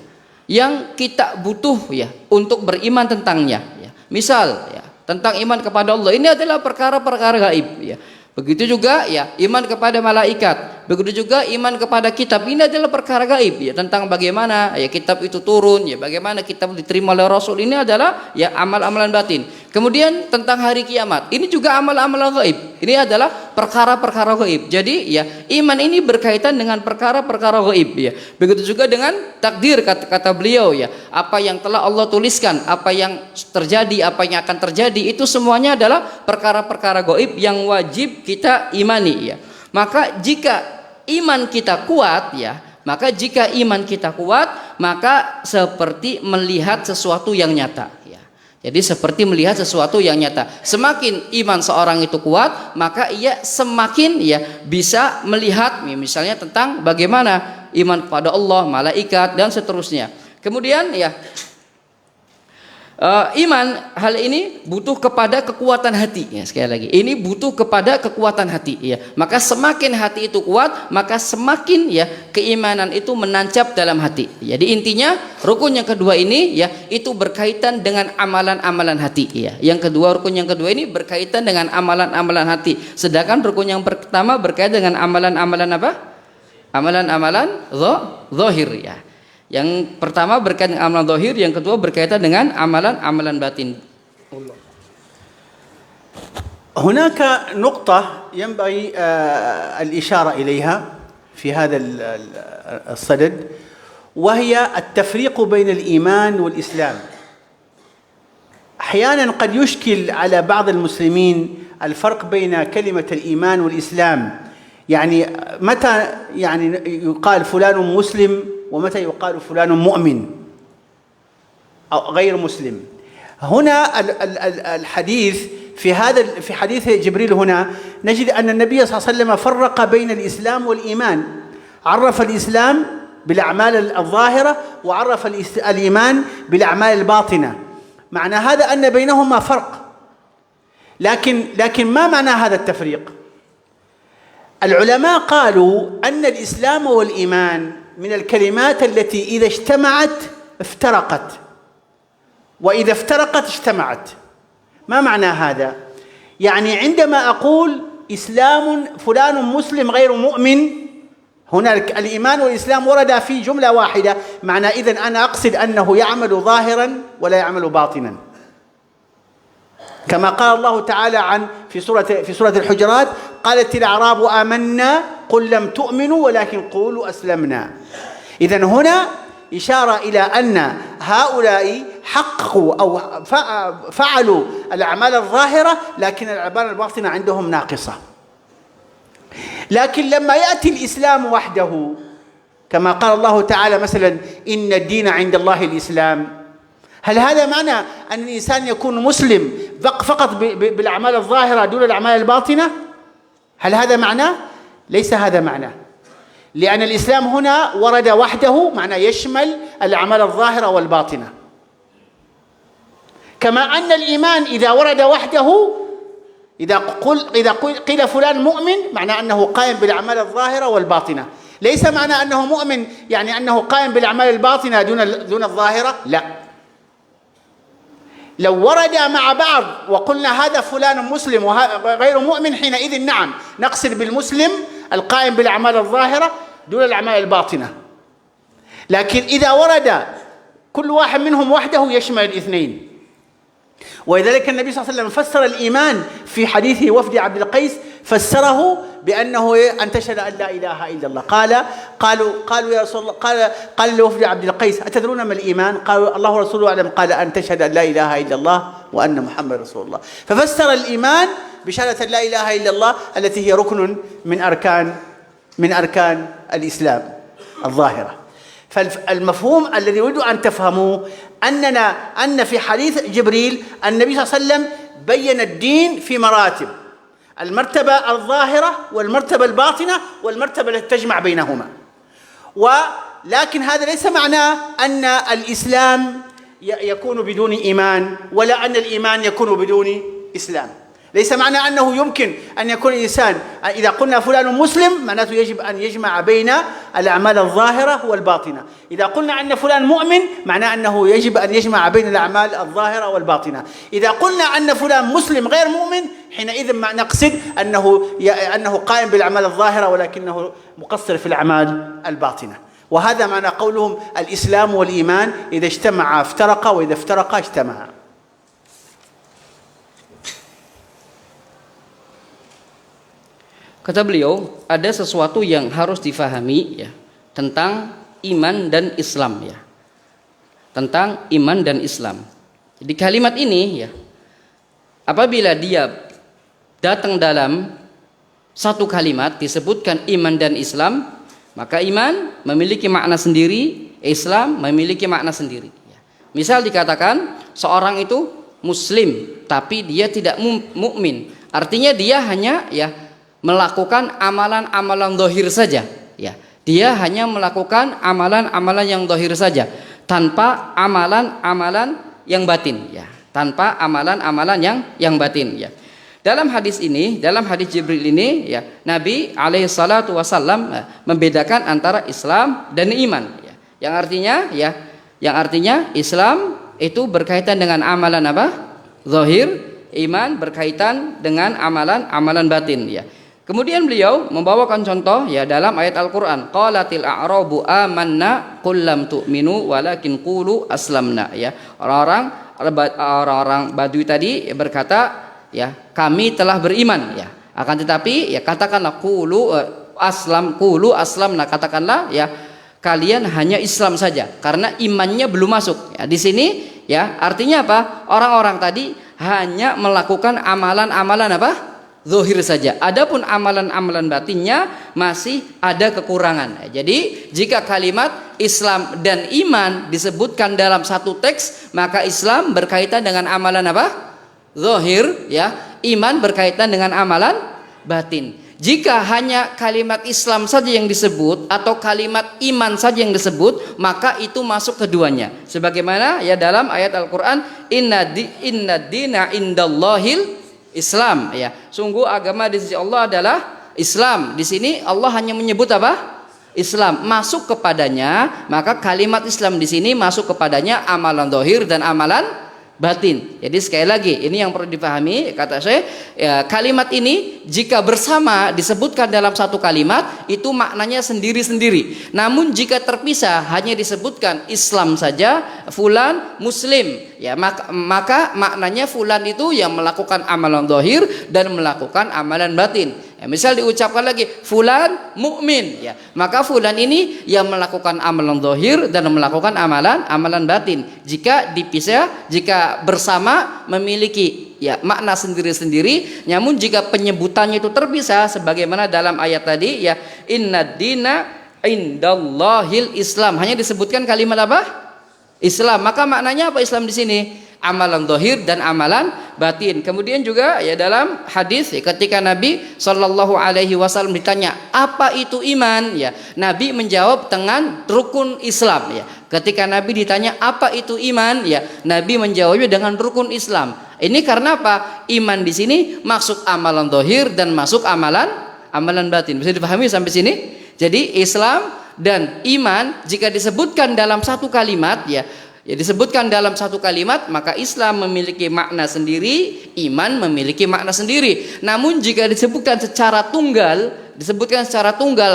yang kita butuh ya untuk beriman tentangnya ya. Misal ya tentang iman kepada Allah, ini adalah perkara-perkara gaib ya. Begitu juga ya iman kepada malaikat, begitu juga iman kepada kitab, ini adalah perkara gaib ya, tentang bagaimana ya kitab itu turun ya, bagaimana kitab diterima oleh Rasul, ini adalah ya amal-amalan batin. Kemudian tentang hari kiamat, ini juga amal-amalan gaib. Ini adalah perkara-perkara gaib. Jadi ya iman ini berkaitan dengan perkara-perkara gaib ya. Begitu juga dengan takdir, kata beliau ya, apa yang telah Allah tuliskan, apa yang terjadi, apa yang akan terjadi, itu semuanya adalah perkara-perkara gaib yang wajib kita imani ya. Maka jika iman kita kuat ya, maka seperti melihat sesuatu yang nyata ya. Jadi seperti melihat sesuatu yang nyata. Semakin iman seorang itu kuat, maka ia semakin ya bisa melihat misalnya tentang bagaimana iman kepada Allah, malaikat dan seterusnya. Kemudian ya iman hal ini butuh kepada kekuatan hati ya, sekali lagi ini butuh kepada kekuatan hati ya. Maka semakin hati itu kuat, maka semakin ya keimanan itu menancap dalam hati. Jadi intinya rukun yang kedua ini ya itu berkaitan dengan amalan-amalan hati ya. Rukun yang kedua ini berkaitan dengan amalan-amalan hati. Sedangkan rukun yang pertama berkaitan dengan amalan-amalan apa? Amalan-amalan zahir ya. Yang pertama berkaitan dengan amalan zahir, yang kedua berkaitan dengan amalan-amalan batin.
هناك نقطة ينبغي الإشارة إليها في هذا الصدد، وهي التفريق بين الإيمان والإسلام. أحيانا قد يشكل على بعض المسلمين الفرق بين كلمة الإيمان والإسلام. يعني متى يعني يقال فلان مسلم ومتى يقال فلان مؤمن أو غير مسلم. هنا الحديث في حديث جبريل هنا نجد أن النبي صلى الله عليه وسلم فرق بين الإسلام والإيمان. عرف الإسلام بالأعمال الظاهرة وعرف الإيمان بالأعمال الباطنة. معنى هذا أن بينهما فرق. لكن ما معنى هذا التفريق؟ العلماء قالوا أن الإسلام والإيمان من الكلمات التي إذا اجتمعت افترقت، وإذا افترقت اجتمعت. ما معنى هذا؟ يعني عندما أقول إسلام فلان مسلم غير مؤمن، هنا الإيمان والإسلام ورد في جملة واحدة، معنى إذن أنا أقصد أنه يعمل ظاهرا ولا يعمل باطنا، كما قال الله تعالى في سورة الحجرات: قالت الأعراب آمنا قل لم تؤمنوا ولكن قولوا أسلمنا. إذن هنا إشارة إلى أن هؤلاء حققوا أو فعلوا الأعمال الظاهرة، لكن الأعمال الباطنة عندهم ناقصة. لكن لما يأتي الإسلام وحده، كما قال الله تعالى مثلا: إن الدين عند الله الإسلام، هل هذا معنى أن الإنسان يكون مسلم فقط بالأعمال الظاهرة دون الأعمال الباطنة؟ هل هذا معناه؟ ليس هذا معناه، لأن الإسلام هنا ورد وحده، معنى يشمل الأعمال الظاهرة والباطنة. كما أن الإيمان إذا ورد وحده، إذا قيل فلان مؤمن، معنى أنه قائم بالأعمال الظاهرة والباطنة. ليس معنى أنه مؤمن يعني أنه قائم بالأعمال الباطنة دون الظاهرة، لا. لو ورد مع بعض وقلنا هذا فلان مسلم وغير مؤمن، حينئذ نعم نقصد بالمسلم القائم بالأعمال الظاهرة دون الأعمال الباطنة. لكن إذا ورد كل واحد منهم وحده يشمل الاثنين. ولذلك النبي صلى الله عليه وسلم فسر الإيمان في حديث وفد عبد القيس، فسره بأنه أن تشهد أن لا إله إلا الله. قالوا يا رسول الله، قال لوفد عبد القيس: أتدرون ما الإيمان؟ قالوا: الله ورسوله أعلم. قال: أن تشهد أن لا إله إلا الله وأن محمد رسول الله. ففسر الإيمان بشهادة لا إله إلا الله التي هي ركن من أركان الإسلام الظاهرة. فالمفهوم الذي أريد أن تفهموه أن في حديث جبريل النبي صلى الله عليه وسلم بين الدين في مراتب: المرتبة الظاهرة والمرتبة الباطنة والمرتبة التي تجمع بينهما. ولكن هذا ليس معناه أن الإسلام يكون بدون إيمان، ولا أن الإيمان يكون بدون إسلام. ليس معنى أنه يمكن أن يكون الإنسان إذا قلنا فلان مسلم معناته يجب أن يجمع بين الأعمال الظاهرة والباطنة. إذا قلنا أن فلان مؤمن معناه أنه يجب أن يجمع بين الأعمال الظاهرة والباطنة. إذا قلنا أن فلان مسلم غير مؤمن، حينئذ ما نقصد أنه قائم بالأعمال الظاهرة ولكنه مقصر في الأعمال الباطنة. وهذا معنى قولهم: الإسلام والإيمان إذا اجتمعا افترقا وإذا افترقا اجتمعا.
Kata beliau, ada sesuatu yang harus difahami ya tentang iman dan Islam ya. Tentang iman dan Islam. Jadi kalimat ini ya, apabila dia datang dalam satu kalimat disebutkan iman dan Islam, maka iman memiliki makna sendiri, Islam memiliki makna sendiri ya. Misal dikatakan seorang itu muslim tapi dia tidak mukmin, artinya dia hanya ya melakukan amalan-amalan zahir saja ya. Dia hanya melakukan amalan-amalan yang zahir saja tanpa amalan-amalan yang batin ya. Tanpa amalan-amalan yang batin ya. Dalam hadis ini, dalam hadis Jibril ini ya, Nabi alaihi salatu wasallam membedakan antara Islam dan iman ya. Yang artinya Islam itu berkaitan dengan amalan apa? Zahir, iman berkaitan dengan amalan batin ya. Kemudian beliau membawakan contoh ya dalam ayat Al-Qur'an, qalatil a'rabu amanna qul lam tu'minu walakin qulu aslamna ya. Orang-orang Badui tadi berkata ya, kami telah beriman ya. Akan tetapi ya katakanlah qulu aslamna, katakanlah ya kalian hanya Islam saja karena imannya belum masuk. Ya, di sini ya artinya apa? Orang-orang tadi hanya melakukan amalan-amalan apa? Zahir saja. Adapun amalan-amalan batinnya masih ada kekurangan. Jadi jika kalimat Islam dan iman disebutkan dalam satu teks, maka Islam berkaitan dengan amalan apa? Zahir ya. Iman berkaitan dengan amalan batin. Jika hanya kalimat Islam saja yang disebut atau kalimat iman saja yang disebut, maka itu masuk keduanya. Sebagaimana ya dalam ayat Al-Qur'an, inna dina indallahil Islam ya. Sungguh agama di sisi Allah adalah Islam. Di sini Allah hanya menyebut apa? Islam. Masuk kepadanya, maka kalimat Islam di sini masuk kepadanya amalan zahir dan amalan batin. Jadi sekali lagi ini yang perlu dipahami, kata saya kalimat ini jika bersama disebutkan dalam satu kalimat itu maknanya sendiri-sendiri. Namun jika terpisah hanya disebutkan Islam saja, fulan muslim, ya maka maknanya fulan itu yang melakukan amalan zahir dan melakukan amalan batin. Ya, misal diucapkan lagi fulan mukmin, ya maka fulan ini yang melakukan amalan zahir dan melakukan amalan batin. Jika dipisah, jika bersama memiliki ya makna sendiri-sendiri. Namun jika penyebutannya itu terpisah sebagaimana dalam ayat tadi, ya innad dina indallahil Islam, hanya disebutkan kalimat apa? Islam. Maka maknanya apa Islam di sini? Amalan zahir dan amalan batin. Kemudian juga ya dalam hadis ya, ketika Nabi Shallallahu Alaihi Wasallam ditanya apa itu iman, ya Nabi menjawab dengan rukun Islam. Ya ketika Nabi ditanya apa itu iman, ya Nabi menjawabnya dengan rukun Islam. Ini karena apa? Iman di sini masuk amalan zahir dan masuk amalan batin. Bisa dipahami sampai sini? Jadi Islam dan iman jika disebutkan dalam satu kalimat, ya disebutkan dalam satu kalimat, maka Islam memiliki makna sendiri, iman memiliki makna sendiri. Namun jika disebutkan secara tunggal,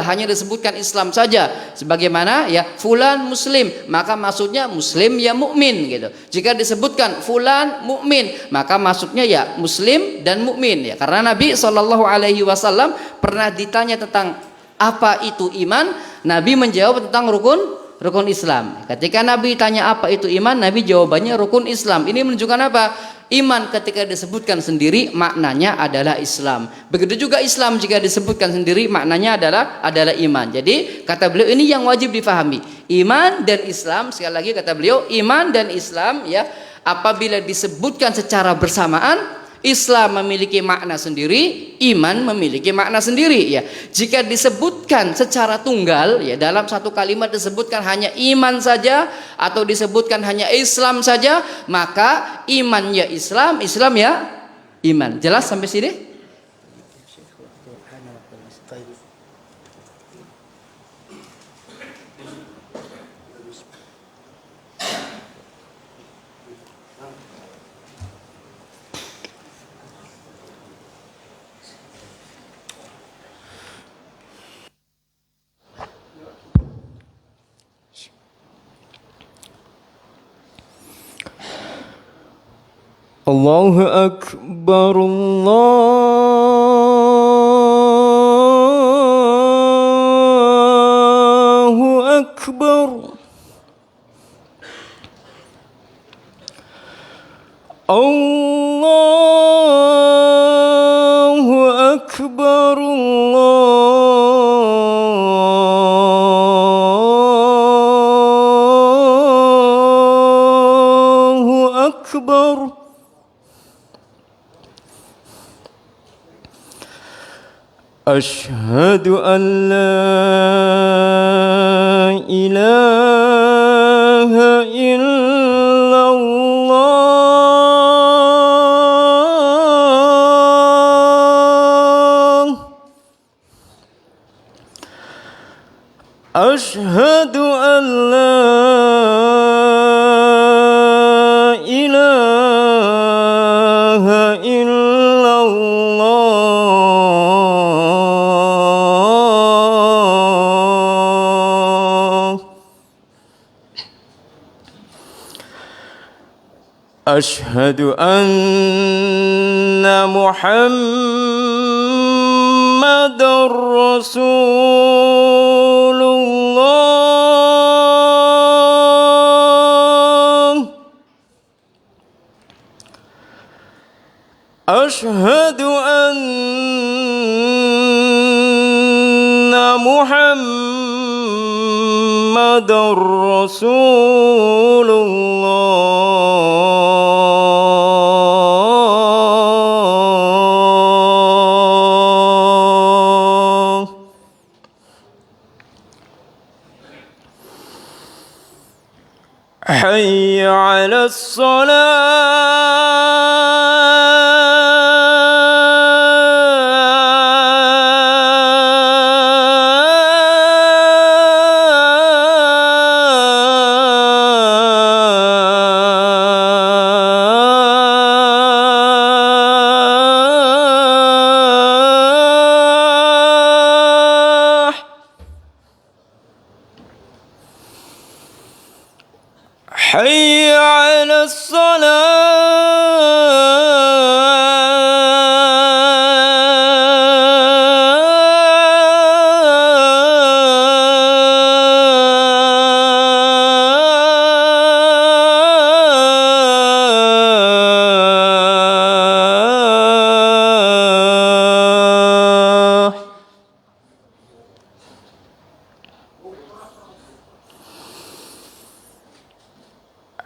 hanya disebutkan Islam saja, sebagaimana ya fulan muslim, maka maksudnya muslim ya mukmin gitu. Jika disebutkan fulan mukmin, maka maksudnya ya muslim dan mukmin, ya karena Nabi Shallallahu Alaihi Wasallam pernah ditanya tentang apa itu iman, Nabi menjawab tentang rukun Islam. Ketika Nabi tanya apa itu iman, Nabi jawabannya rukun Islam. Ini menunjukkan apa? Iman ketika disebutkan sendiri maknanya adalah Islam. Begitu juga Islam jika disebutkan sendiri maknanya adalah iman. Jadi kata beliau ini yang wajib difahami. Iman dan Islam, sekali lagi kata beliau, iman dan Islam ya apabila disebutkan secara bersamaan, Islam memiliki makna sendiri, iman memiliki makna sendiri, ya. Jika disebutkan secara tunggal, ya dalam satu kalimat disebutkan hanya iman saja atau disebutkan hanya Islam saja, maka iman ya Islam, Islam ya iman. Jelas sampai sini?
Allahu Akbar, Allahu Akbar, Allahu Akbar, Allahu Akbar. أشهد أن لا إله إلا الله أشهد أن لا إله إلا أشهد أن محمد رسول الله أشهد أن محمد رسول الله حي على الصلاة حي على الصلاة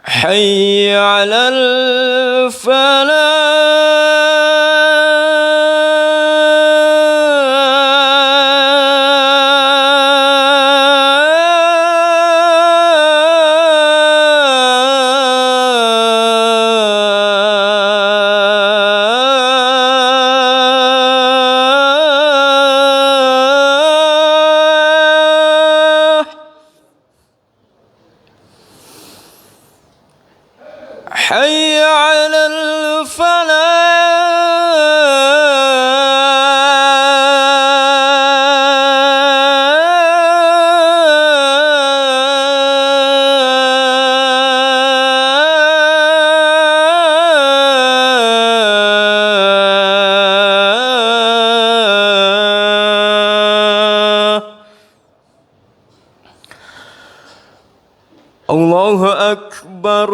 حي على الفلاح حي على الفلاح الله أكبر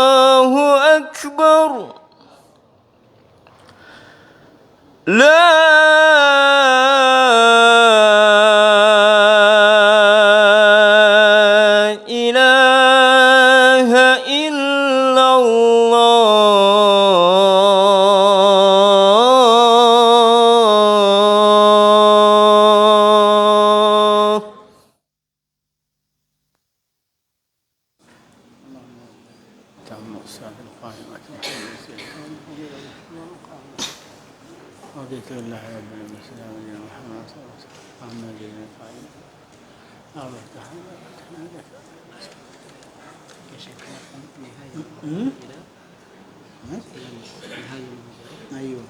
الله أكبر لا إله إلا الله
تم الصلاة القائمة رضيت بالله رب العالمين والسلام على محمد صلى الله عليه وسلم محمد بن القائم ايوه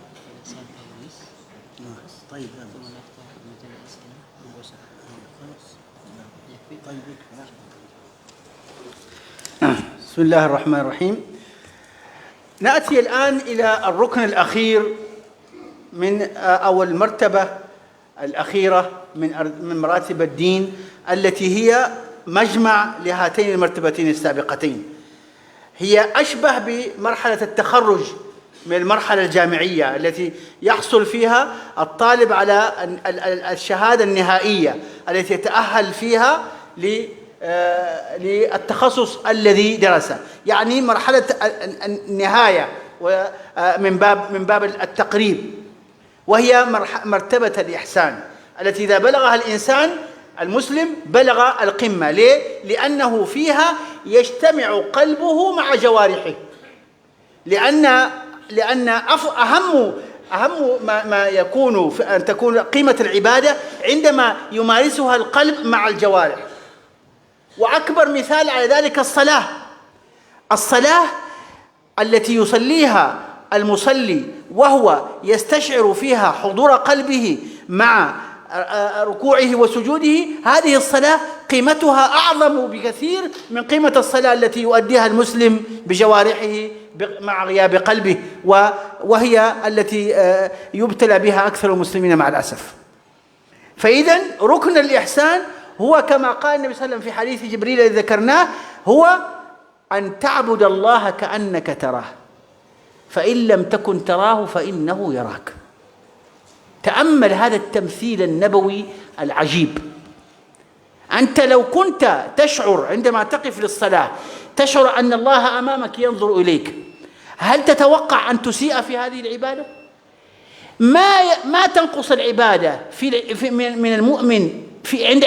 طيب بسم الله الرحمن الرحيم. نأتي الآن إلى الركن الأخير أو المرتبة الأخيرة من مراتب الدين التي هي مجمع لهاتين المرتبتين السابقتين. هي أشبه بمرحلة التخرج من المرحلة الجامعية التي يحصل فيها الطالب على الشهادة النهائية التي يتأهل فيها للتخصص الذي درسه، يعني مرحلة النهاية من باب التقريب، وهي مرتبة الإحسان التي إذا بلغها الإنسان المسلم بلغ القمة. ليه؟ لأنه فيها يجتمع قلبه مع جوارحه، لأن أهم ما يكون أن تكون قيمة العبادة عندما يمارسها القلب مع الجوارح. وأكبر مثال على ذلك الصلاة التي يصليها المصلي وهو يستشعر فيها حضور قلبه مع ركوعه وسجوده، هذه الصلاة قيمتها أعظم بكثير من قيمة الصلاة التي يؤديها المسلم بجوارحه مع غياب قلبه، وهي التي يبتلى بها أكثر المسلمين مع الأسف. فإذا ركن الإحسان هو كما قال النبي صلى الله عليه وسلم في حديث جبريل الذي ذكرناه، هو أن تعبد الله كأنك تراه فإن لم تكن تراه فإنه يراك. تأمل هذا التمثيل النبوي العجيب. أنت لو كنت تشعر عندما تقف للصلاة تشعر أن الله أمامك ينظر إليك، هل تتوقع أن تسيء في هذه العبادة؟ ما تنقص العبادة من المؤمن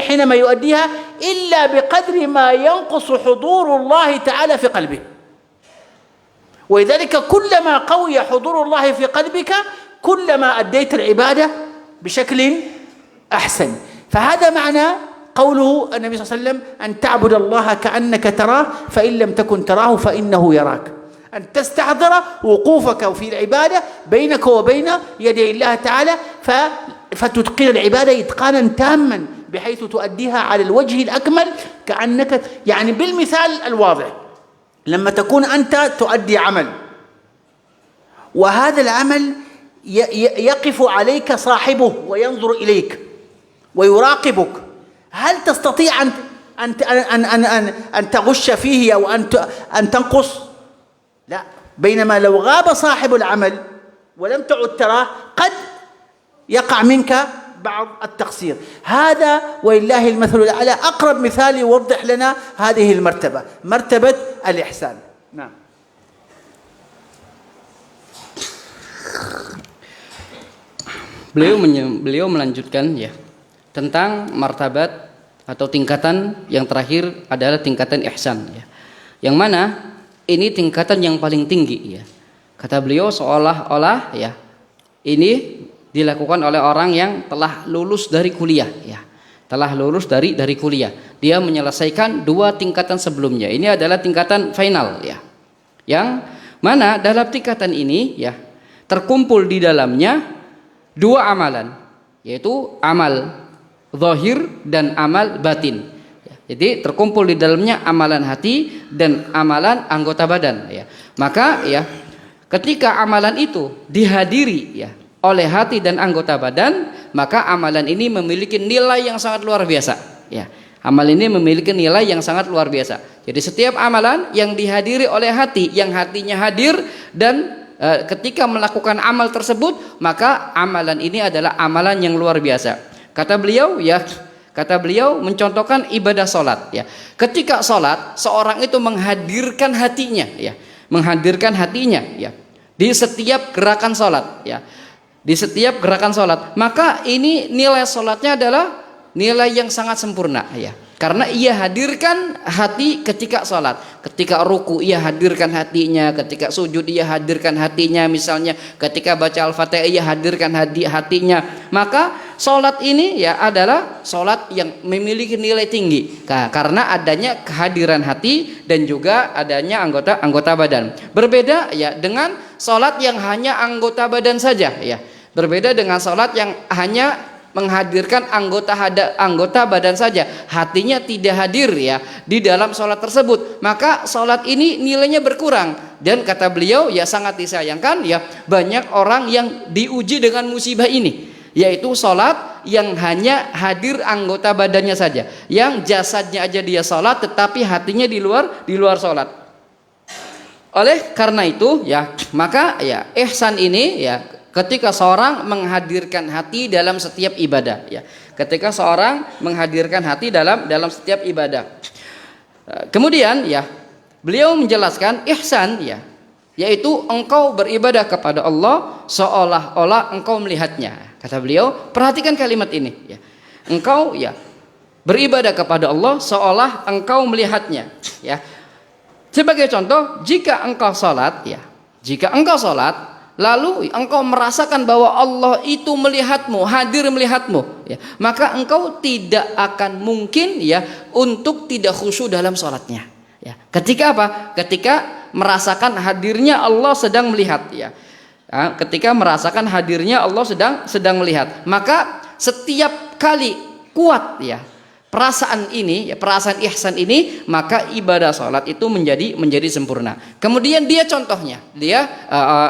حينما يؤديها إلا بقدر ما ينقص حضور الله تعالى في قلبه. ولذلك كلما قوي حضور الله في قلبك كلما أديت العبادة بشكل أحسن. فهذا معنى قوله النبي صلى الله عليه وسلم أن تعبد الله كأنك تراه فإن لم تكن تراه فإنه يراك، أن تستحضر وقوفك في العبادة بينك وبين يدي الله تعالى، فتتقن العبادة إتقانا تاما بحيث تؤديها على الوجه الأكمل كأنك يعني بالمثال الواضح لما تكون أنت تؤدي عمل وهذا العمل يقف عليك صاحبه وينظر إليك ويراقبك هل تستطيع أن تغش فيه أو أن تنقص؟ لا. بينما لو غاب صاحب العمل ولم تعد تراه قد يقع منك بعض التقصير. هذا ولله المثل الأعلى أقرب مثال يوضح لنا هذه المرتبة، مرتبة الإحسان. نعم.
Beliau melanjutkan ya tentang martabat atau tingkatan yang terakhir adalah tingkatan ihsan ya. Yang mana ini tingkatan yang paling tinggi ya. Kata beliau seolah-olah ya ini dilakukan oleh orang yang telah lulus dari kuliah ya. Telah lulus dari kuliah. Dia menyelesaikan 2 tingkatan sebelumnya. Ini adalah tingkatan final ya. Yang mana dalam tingkatan ini ya terkumpul di dalamnya 2 amalan, yaitu amal zahir dan amal batin. Jadi terkumpul di dalamnya amalan hati dan amalan anggota badan. Ya. Maka ya ketika amalan itu dihadiri ya oleh hati dan anggota badan, maka amalan ini memiliki nilai yang sangat luar biasa. Ya. Amal ini memiliki nilai yang sangat luar biasa. Jadi setiap amalan yang dihadiri oleh hati, yang hatinya hadir dan ketika melakukan amal tersebut, maka amalan ini adalah amalan yang luar biasa. Kata beliau mencontohkan ibadah salat ya. Ketika salat, seorang itu menghadirkan hatinya ya, di setiap gerakan salat ya. Di setiap gerakan salat, maka ini nilai salatnya adalah nilai yang sangat sempurna ya. Karena ia hadirkan hati ketika sholat. Ketika ruku ia hadirkan hatinya, ketika sujud ia hadirkan hatinya, misalnya ketika baca Al-Fatihah ia hadirkan hatinya. Maka sholat ini ya adalah sholat yang memiliki nilai tinggi karena adanya kehadiran hati dan juga adanya anggota badan. Berbeda ya dengan sholat yang hanya anggota badan saja ya. Berbeda dengan sholat yang hanya menghadirkan anggota badan saja, hatinya tidak hadir ya di dalam sholat tersebut, maka sholat ini nilainya berkurang. Dan kata beliau ya sangat disayangkan ya banyak orang yang diuji dengan musibah ini, yaitu sholat yang hanya hadir anggota badannya saja, yang jasadnya aja dia sholat tetapi hatinya di luar sholat. Oleh karena itu ya maka ya ihsan ini ya ketika seorang menghadirkan hati dalam setiap ibadah ya. Ketika seorang menghadirkan hati dalam setiap ibadah. Kemudian ya beliau menjelaskan ihsan ya, yaitu engkau beribadah kepada Allah seolah-olah engkau melihatnya. Kata beliau, perhatikan kalimat ini ya. Engkau ya beribadah kepada Allah seolah engkau melihatnya ya. Sebagai contoh, jika engkau salat ya, lalu engkau merasakan bahwa Allah itu melihatmu, hadir melihatmu ya, maka engkau tidak akan mungkin ya untuk tidak khusyuk dalam sholatnya ya. Ketika apa? Ketika merasakan hadirnya Allah sedang melihat ya. Ketika merasakan hadirnya Allah sedang melihat, maka setiap kali kuat ya perasaan ini, ya, perasaan ihsan ini, maka ibadah salat itu menjadi sempurna. Kemudian dia contohnya,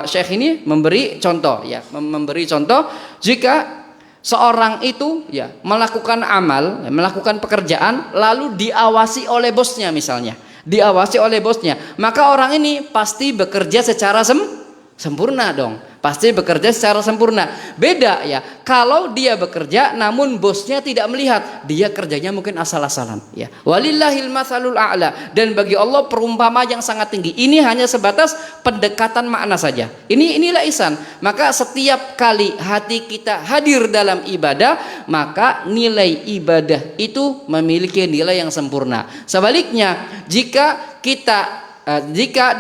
Syekh ini memberi contoh ya, memberi contoh jika seorang itu ya melakukan amal, melakukan pekerjaan lalu diawasi oleh bosnya misalnya, maka orang ini pasti bekerja secara sempurna dong. Pasti bekerja secara sempurna. Beda ya, kalau dia bekerja namun bosnya tidak melihat, dia kerjanya mungkin asal-asalan ya. Walillahil matsalul a'la. Dan bagi Allah perumpama yang sangat tinggi. Ini hanya sebatas pendekatan makna saja. Inilah ihsan. Maka setiap kali hati kita hadir dalam ibadah, maka nilai ibadah itu memiliki nilai yang sempurna. Sebaliknya, jika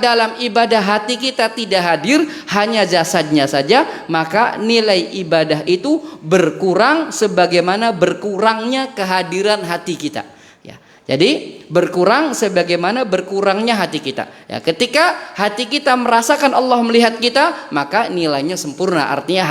dalam ibadah hati kita tidak hadir, hanya jasadnya saja, maka nilai ibadah itu berkurang sebagaimana berkurangnya kehadiran hati kita ya. Jadi berkurang sebagaimana berkurangnya hati kita. Ya, ketika hati kita merasakan Allah melihat kita, maka nilainya sempurna. Artinya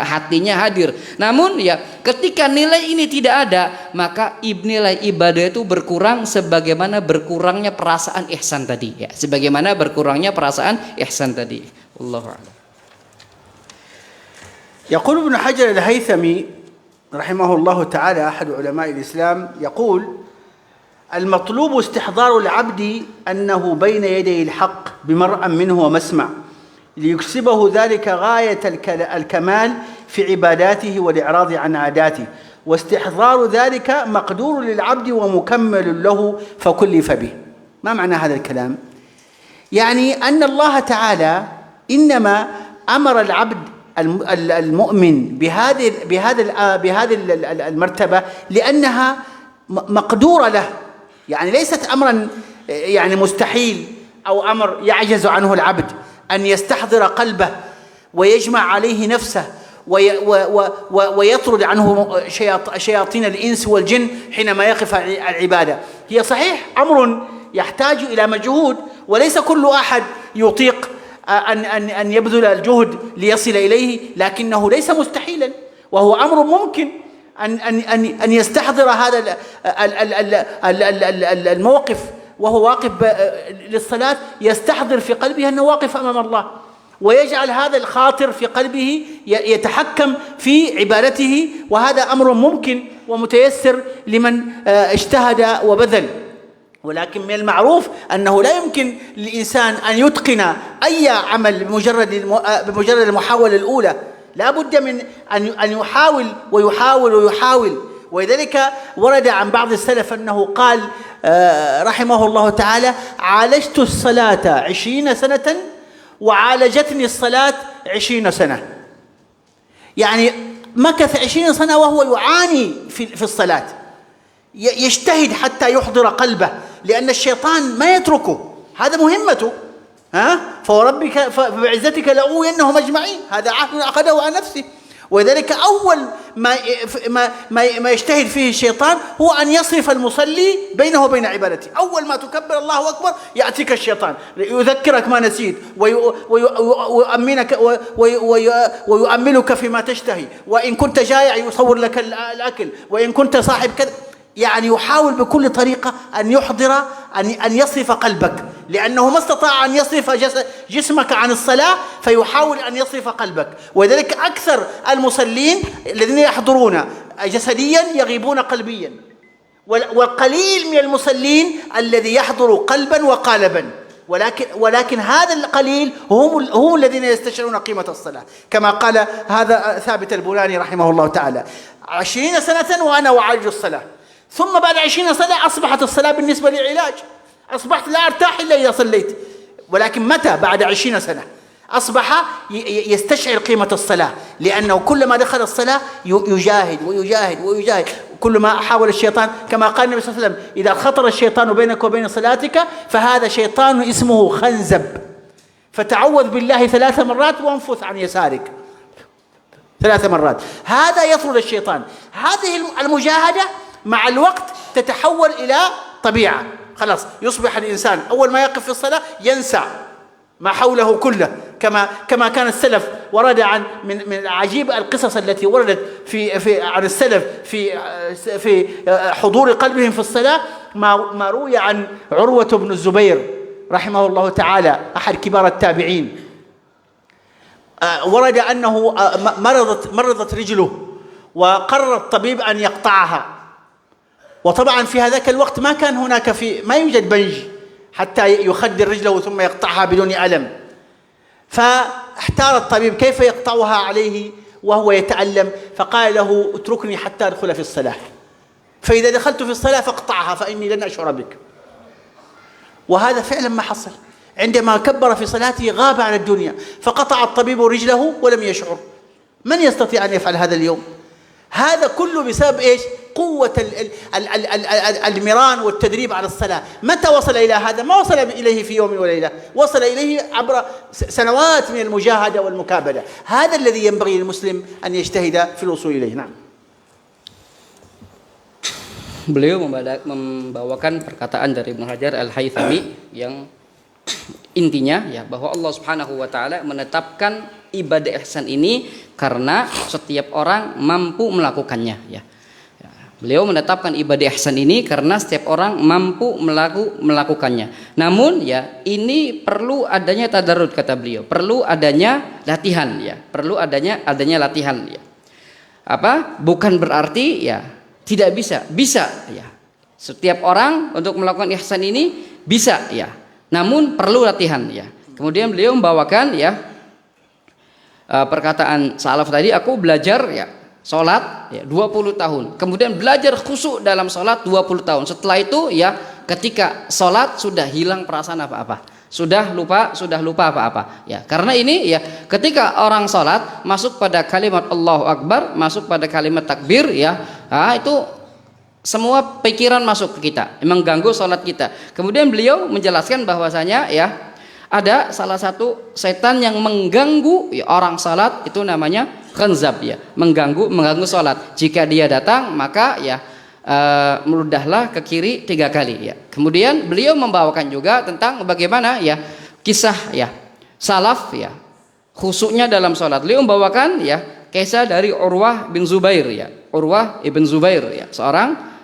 hatinya hadir. Namun ya, ketika nilai ini tidak ada, maka nilai ibadah itu berkurang sebagaimana berkurangnya perasaan ihsan tadi. Ya, sebagaimana berkurangnya perasaan ihsan tadi. Wallahu a'lam.
يقول ابن حجر الهيثمي رحمه الله تعالى أحد علماء الإسلام يقول: المطلوب استحضار العبد أنه بين يدي الحق بمرأى منه ومسمع ليكسبه ذلك غاية الكمال في عباداته والإعراض عن عاداته، واستحضار ذلك مقدور للعبد ومكمل له فكلف به. ما معنى هذا الكلام؟ يعني أن الله تعالى إنما أمر العبد المؤمن بهذه المرتبة لأنها مقدورة له، يعني ليست أمرا يعني مستحيل أو أمر يعجز عنه العبد أن يستحضر قلبه ويجمع عليه نفسه ويطرد عنه شياطين الإنس والجن حينما يقف على العبادة. هي صحيح أمر يحتاج إلى مجهود، وليس كل أحد يطيق أن يبذل الجهد ليصل إليه، لكنه ليس مستحيلا، وهو أمر ممكن أن يستحضر هذا الموقف وهو واقف للصلاة، يستحضر في قلبه أنه واقف أمام الله، ويجعل هذا الخاطر في قلبه يتحكم في عبادته، وهذا أمر ممكن ومتيسر لمن اجتهد وبذل. ولكن من المعروف أنه لا يمكن للإنسان أن يتقن أي عمل بمجرد المحاولة الأولى، لا بد من أن يحاول ويحاول ويحاول. ولذلك ورد عن بعض السلف أنه قال رحمه الله تعالى: عالجت الصلاة 20 سنة وعالجتني الصلاة 20 سنة. يعني مكث 20 سنة وهو يعاني في الصلاة، يجتهد حتى يحضر قلبه، لأن الشيطان ما يتركه، هذا مهمته. فوربك فبعزتك لأغوينهم أجمعين، هذا عهد أخذه على نفسه. ولذلك أول ما يجتهد فيه الشيطان هو أن يصرف المصلي بينه وبين عبادته. أول ما تكبر الله أكبر يأتيك الشيطان يذكرك ما نسيت ويؤمنك ويؤملك فيما تشتهي، وإن كنت جائع يصور لك الأكل، وإن كنت صاحب كذا، يعني يحاول بكل طريقة أن يحضر أن يصرف قلبك، لأنه ما استطاع أن يصرف جسمك عن الصلاة، فيحاول أن يصرف قلبك. ولذلك أكثر المصلين الذين يحضرون جسديا يغيبون قلبيا، والقليل من المصلين الذي يحضر قلبا وقالبا. ولكن هذا القليل هم الذين يستشعرون قيمة الصلاة، كما قال هذا ثابت البناني رحمه الله تعالى: 20 سنة وأنا أعالج الصلاة، ثم بعد 20 سنة أصبحت الصلاة بالنسبة لي علاج، أصبحت لا أرتاح إلا إذا صليت. ولكن متى؟ بعد 20 سنة أصبح يستشعر قيمة الصلاة، لأنه كلما دخل الصلاة يجاهد ويجاهد ويجاهد. كلما حاول الشيطان، كما قال النبي صلى الله عليه وسلم: إذا خطر الشيطان بينك وبين صلاتك فهذا شيطان اسمه خنزب، فتعوذ بالله 3 مرات وانفث عن يسارك 3 مرات، هذا يطرد الشيطان. هذه المجاهدة مع الوقت تتحول إلى طبيعة، خلاص يصبح الإنسان أول ما يقف في الصلاة ينسى ما حوله كله، كما كان السلف. ورد من عجيب القصص التي وردت عن السلف في حضور قلبهم في الصلاة، ما روي عن عروة بن الزبير رحمه الله تعالى أحد كبار التابعين. ورد أنه مرضت رجله، وقرر الطبيب أن يقطعها، وطبعا في هذاك الوقت ما كان هناك ما يوجد بنج حتى يخدر رجله ثم يقطعها بدون ألم، فاحتار الطبيب كيف يقطعها عليه وهو يتألم، فقال له: اتركني حتى أدخل في الصلاة، فإذا دخلت في الصلاة فاقطعها فإني لن أشعر بك. وهذا فعلا ما حصل، عندما كبر في صلاته غاب عن الدنيا، فقطع الطبيب رجله ولم يشعر. من يستطيع أن يفعل هذا اليوم؟ هذا كله بسبب إيش؟ قوة المران والتدريب على الصلاة. متى وصل إلى هذا؟ ما وصل إليه في يوم وليلة، وصل إليه عبر سنوات من المجاهدة والمكابدة. هذا الذي ينبغي للمسلم أن يجتهد في الوصول إليه. نعم.
beliau membawakan perkataan dari Ibnu Hajar Al-Haythami yang intinya ya bahwa Allah Subhanahu wa taala menetapkan ibadah ihsan ini karena setiap orang mampu melakukannya ya. Beliau menetapkan ibadah ihsan ini karena setiap orang mampu melakukannya. Namun ya ini perlu adanya tadarrud kata beliau, perlu adanya latihan ya, perlu adanya latihan ya. Bukan berarti ya tidak bisa ya. Setiap orang untuk melakukan ihsan ini bisa ya. Namun perlu latihan ya. Kemudian beliau membawakan ya perkataan salaf tadi, aku belajar ya sholat ya 20 tahun, kemudian belajar khusyuk dalam sholat 20 tahun. Setelah itu ya ketika sholat sudah hilang perasaan apa-apa, sudah lupa apa-apa ya. Karena ini ya ketika orang sholat masuk pada kalimat Allahu Akbar, masuk pada kalimat takbir ya, itu semua pikiran masuk ke kita, mengganggu sholat kita. Kemudian beliau menjelaskan bahwasanya ya ada salah satu setan yang mengganggu ya, orang sholat, itu namanya khanzab ya, mengganggu sholat. Jika dia datang maka ya meludahlah ke kiri 3 kali ya. Kemudian beliau membawakan juga tentang bagaimana ya kisah ya salaf ya khusyuknya dalam sholat. Beliau membawakan ya kisah dari Urwah bin Zubair ya, Urwah ibn Zubair ya, seorang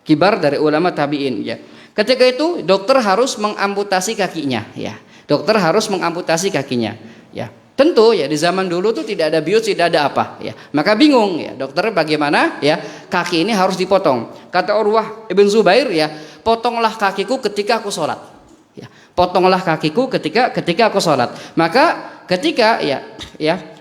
kibar dari ulama tabi'in ya. Ketika itu dokter harus mengamputasi kakinya ya. Dokter harus mengamputasi kakinya ya. Tentu ya di zaman dulu tuh tidak ada bius, tidak ada apa ya. Maka bingung ya dokter bagaimana ya kaki ini harus dipotong. Kata Urwah ibn Zubair ya, potonglah kakiku ketika aku sholat ya. Potonglah kakiku ketika aku sholat. Maka ketika ya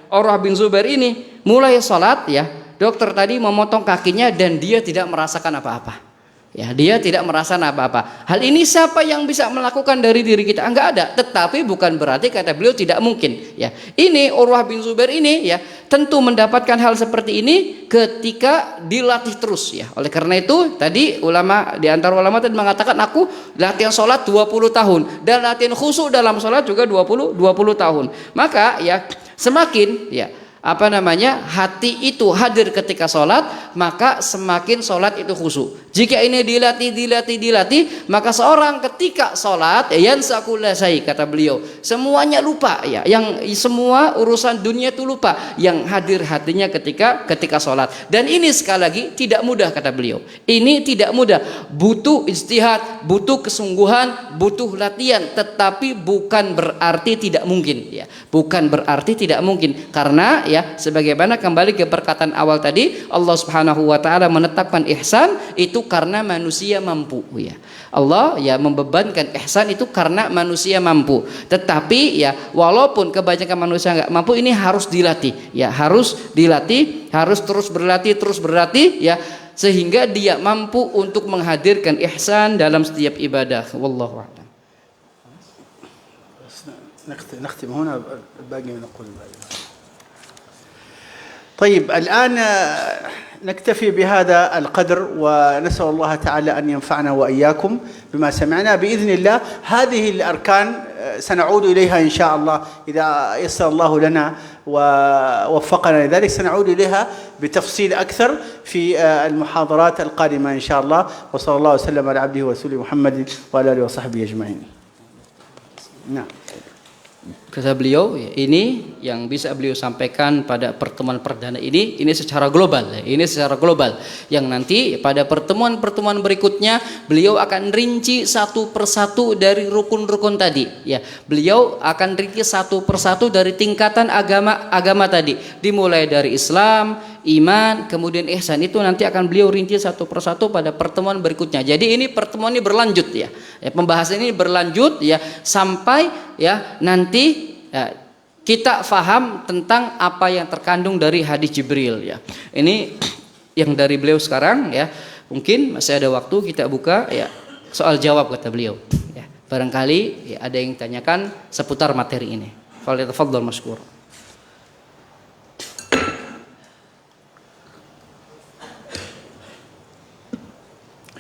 Urwah bin Zubair ini mulai sholat ya, dokter tadi memotong kakinya dan dia tidak merasakan apa-apa. Ya, dia tidak merasakan apa-apa. Hal ini siapa yang bisa melakukan dari diri kita? Enggak ada. Tetapi bukan berarti kata beliau tidak mungkin. Ya, ini Urwah bin Zubair ini ya tentu mendapatkan hal seperti ini ketika dilatih terus ya. Oleh karena itu tadi ulama di antara ulama tadi mengatakan aku latihan sholat 20 tahun dan latihan khusyuk dalam sholat juga 20 tahun. Maka ya semakin ya hati itu hadir ketika sholat, maka semakin sholat itu khusyuk. Jika ini dilatih, maka seorang ketika sholat yansaqullasai kata beliau, semuanya lupa ya, yang semua urusan dunia itu lupa, yang hadir hatinya ketika sholat. Dan ini sekali lagi tidak mudah kata beliau. Ini tidak mudah, butuh ijtihad, butuh kesungguhan, butuh latihan, tetapi bukan berarti tidak mungkin ya. Bukan berarti tidak mungkin, karena ya sebagaimana kembali ke perkataan awal tadi, Allah Subhanahu wa taala menetapkan ihsan itu karena manusia mampu ya. Allah ya membebankan ihsan itu karena manusia mampu. Tetapi ya walaupun kebanyakan manusia nggak mampu, ini harus dilatih ya, harus terus berlatih ya, sehingga dia mampu untuk menghadirkan ihsan dalam setiap ibadah. Wallahu a'lam.
نختم هنا الباقي نقول طيب الآن نكتفي بهذا القدر ونسأل الله تعالى أن ينفعنا وإياكم بما سمعنا بإذن الله. هذه الأركان سنعود إليها إن شاء الله إذا يسر الله لنا ووفقنا لذلك، سنعود إليها بتفصيل أكثر في المحاضرات القادمة إن شاء الله. وصلى الله وسلم على عبده ورسوله محمد وعلى آله وصحبه أجمعين. نعم.
Kata beliau, ini yang bisa beliau sampaikan pada pertemuan perdana ini secara global, yang nanti pada pertemuan-pertemuan berikutnya beliau akan rinci satu persatu dari rukun-rukun tadi. Ya, beliau akan rinci satu persatu dari tingkatan agama tadi, dimulai dari Islam, iman, kemudian ihsan, itu nanti akan beliau rinci satu persatu pada pertemuan berikutnya. Jadi ini pertemuan ini berlanjut ya, pembahasan ini berlanjut ya sampai ya nanti ya, kita faham tentang apa yang terkandung dari hadis Jibril ya. Ini yang dari beliau sekarang ya. Mungkin masih ada waktu kita buka ya soal jawab kata beliau. Ya, barangkali ya, ada yang tanyakan seputar materi ini. Falyatafaddal mashkur.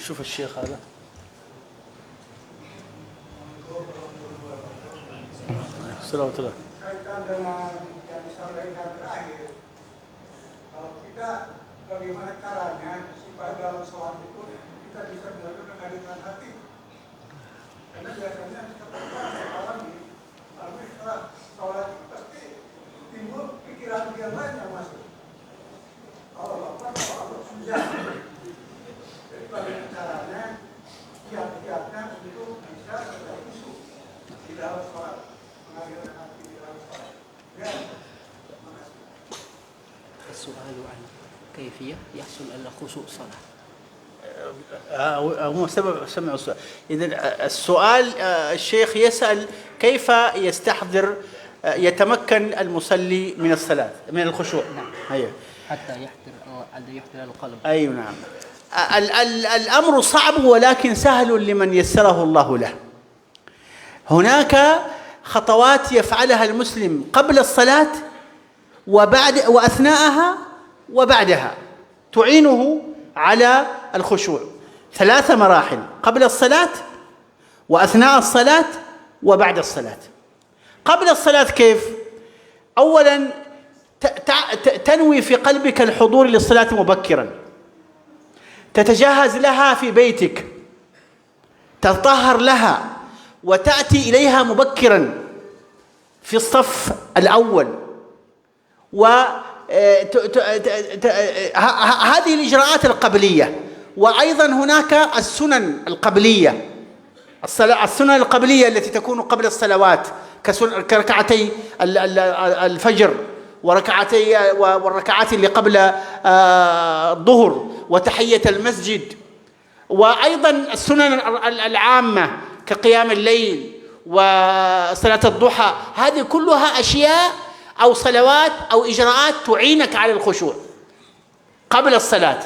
شوف الشيخ هذا. Assalamualaikum.
Kaitan dengan yang disampaikan terakhir, kalau kita bagaimana caranya supaya dalam sholat Karena biasanya kita orang di setelah sholat pasti timbul pikiran-pikiran lain yang masuk. Allah sudah. Jadi bagaimana caranya kiat-kiatnya untuk bisa terkhusu di dalam sholat, mengalirkan hati di dalam sholat. Ya.
السؤال عن كيفية يحصل الخشوع الصلاة. سمع السؤال. إذا السؤال الشيخ يسأل كيف يتمكن المصلي من الصلاة من الخشوع.
نعم.
أيوه.
حتى يحضر القلب.
أي نعم. الأمر صعب ولكن سهل لمن يسره الله له. هناك خطوات يفعلها المسلم قبل الصلاة وأثناءها وبعدها تعينه على الخشوع. 3 مراحل: قبل الصلاة وأثناء الصلاة وبعد الصلاة. قبل الصلاة كيف؟ أولا تنوي في قلبك الحضور للصلاة مبكرا، تتجهز لها في بيتك، تتطهر لها وتأتي إليها مبكرا في الصف الأول. هذه الإجراءات القبلية. وأيضا هناك السنن القبلية، السنن القبلية التي تكون قبل الصلوات كركعتي الفجر والركعات اللي قبل الظهر وتحية المسجد، وأيضا السنن العامة كقيام الليل وصلاة الضحى. هذه كلها أشياء أو صلوات أو إجراءات تعينك على الخشوع قبل الصلاة.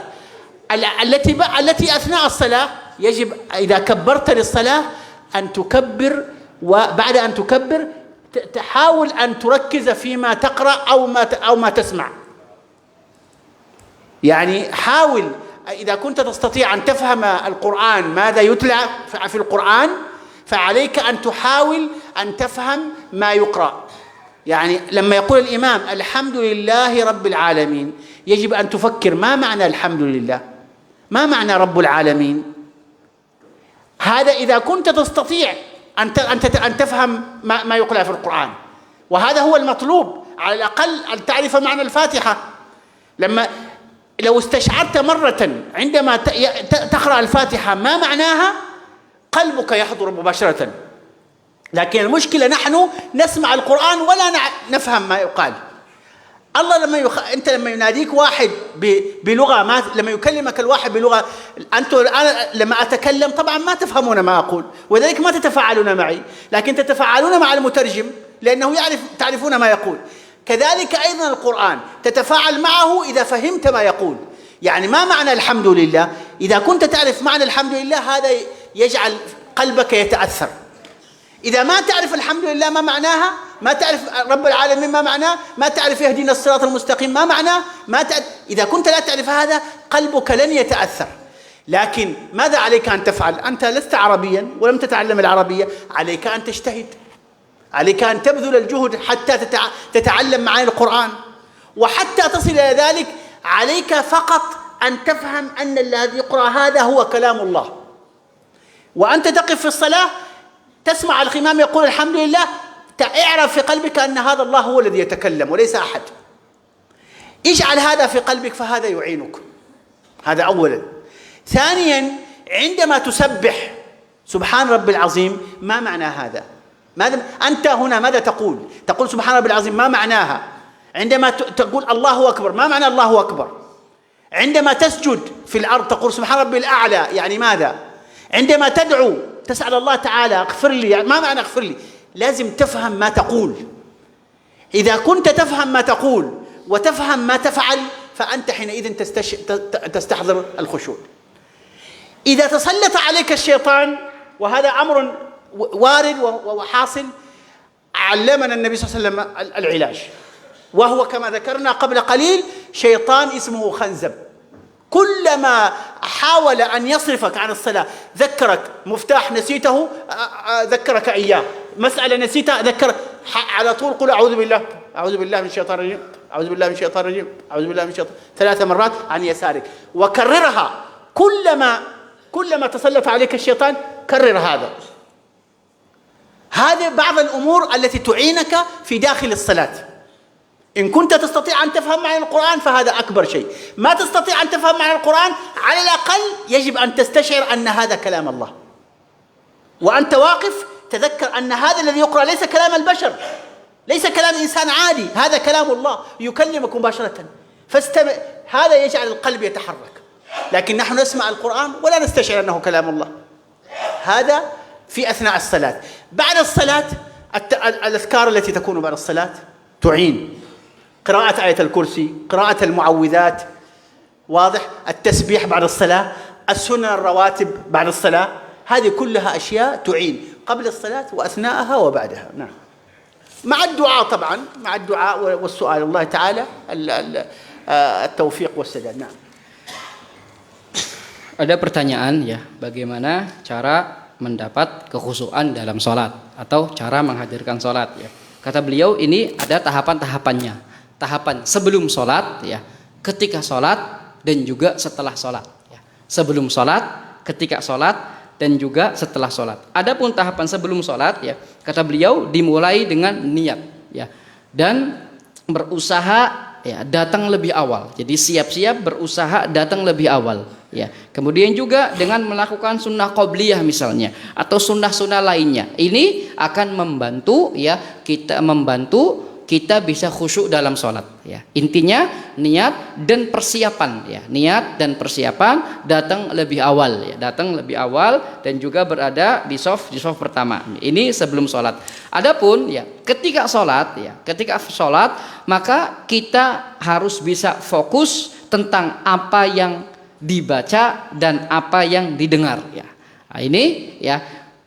التي أثناء الصلاة يجب إذا كبرت للصلاة أن تكبر، وبعد أن تكبر تحاول أن تركز فيما تقرأ أو ما تسمع. يعني حاول إذا كنت تستطيع أن تفهم القرآن ماذا يتلى في القرآن فعليك أن تحاول أن تفهم ما يقرأ. يعني لما يقول الإمام الحمد لله رب العالمين يجب أن تفكر ما معنى الحمد لله، ما معنى رب العالمين. هذا إذا كنت تستطيع أن تفهم ما يقرأ في القرآن، وهذا هو المطلوب. على الأقل أن تعرف معنى الفاتحة. لو استشعرت مرة عندما تقرأ الفاتحة ما معناها قلبك يحضر مباشرة. لكن المشكلة نحن نسمع القرآن ولا نفهم ما يقال. الله أنت لما يناديك واحد بلغة لما يكلمك الواحد بلغة، أنتم لما أتكلم طبعا ما تفهمون ما أقول، وذلك ما تتفاعلون معي، لكن تتفاعلون مع المترجم لأنه تعرفون ما يقول. كذلك أيضا القرآن تتفاعل معه إذا فهمت ما يقول. يعني ما معنى الحمد لله؟ إذا كنت تعرف معنى الحمد لله هذا يجعل قلبك يتأثر. إذا ما تعرف الحمد لله ما معناها، ما تعرف رب العالمين ما معناه، ما تعرف يهدينا الصراط المستقيم ما معناه، إذا كنت لا تعرف هذا قلبك لن يتأثر. لكن ماذا عليك أن تفعل؟ أنت لست عربيا ولم تتعلم العربية، عليك أن تجتهد، عليك أن تبذل الجهد حتى تتعلم معاني القرآن. وحتى تصل إلى ذلك عليك فقط أن تفهم أن الذي يقرأ هذا هو كلام الله. وأنت تقف في الصلاة تسمع الإمام يقول الحمد لله، اعرف في قلبك أن هذا الله هو الذي يتكلم وليس أحد. اجعل هذا في قلبك فهذا يعينك. هذا أولا. ثانيا عندما تسبح سبحان رب العظيم ما معنى هذا؟ أنت هنا ماذا تقول؟ تقول سبحان رب العظيم ما معناها؟ عندما تقول الله أكبر ما معنى الله أكبر؟ عندما تسجد في الأرض تقول سبحان ربي الأعلى يعني ماذا؟ عندما تدعو تسأل الله تعالى اغفر لي يعني ما معنى اغفر لي؟ لازم تفهم ما تقول. إذا كنت تفهم ما تقول وتفهم ما تفعل فأنت حينئذ تستحضر الخشوع. إذا تسلط عليك الشيطان، وهذا أمر وارد وحاصل، علمنا النبي صلى الله عليه وسلم العلاج، وهو كما ذكرنا قبل قليل شيطان اسمه خنزب. كلما حاول أن يصرفك عن الصلاة ذكرك مفتاح نسيته ذكرك إياه، مسألة نسيتها ذكرك، على طول قل أعوذ بالله من الشيطان الرجيم، أعوذ بالله من الشيطان الرجيم، أعوذ بالله من الشيطان 3 مرات عن يسارك، وكررها. كلما تسلط عليك الشيطان كرر هذا. هذه بعض الأمور التي تعينك في داخل الصلاة. إن كنت تستطيع أن تفهم معنى القرآن فهذا أكبر شيء. ما تستطيع أن تفهم معنى القرآن، على الأقل يجب أن تستشعر أن هذا كلام الله، وأنت واقف تذكر أن هذا الذي يقرأ ليس كلام البشر، ليس كلام إنسان عادي، هذا كلام الله يكلمك مباشرة. فاستمع، هذا يجعل القلب يتحرك. لكن نحن نسمع القرآن ولا نستشعر أنه كلام الله. هذا في أثناء الصلاة. بعد الصلاة الأذكار التي تكون بعد الصلاة تعين. قراءة آية الكرسي، قراءة المعوذات، واضح، التسبيح بعد الصلاة، السنن الرواتب بعد الصلاة، هذه كلها أشياء تعين قبل الصلاة وأثناءها وبعدها. نعم. مع الدعاء طبعا، مع الدعاء والسؤال الله تعالى التوفيق والسداد. نعم.
Ada pertanyaan ya, bagaimana cara mendapat kekhusyuan dalam sholat atau cara menghadirkan sholat ya. Kata beliau ini ada tahapan-tahapannya. Tahapan sebelum sholat ya, ketika sholat dan juga setelah sholat ya. Sebelum sholat, ketika sholat dan juga setelah sholat. Adapun tahapan sebelum sholat ya, kata beliau dimulai dengan niat ya, dan berusaha ya datang lebih awal. Jadi siap-siap berusaha datang lebih awal ya. Kemudian juga dengan melakukan sunnah qobliyah misalnya atau sunnah-sunnah lainnya. Ini akan membantu ya, kita bisa khusyuk dalam sholat ya. Intinya niat dan persiapan ya. Niat dan persiapan datang lebih awal ya. Datang lebih awal dan juga berada di shaf pertama. Ini sebelum sholat. Adapun ya ketika sholat ya, maka kita harus bisa fokus tentang apa yang dibaca dan apa yang didengar ya. Nah, ini ya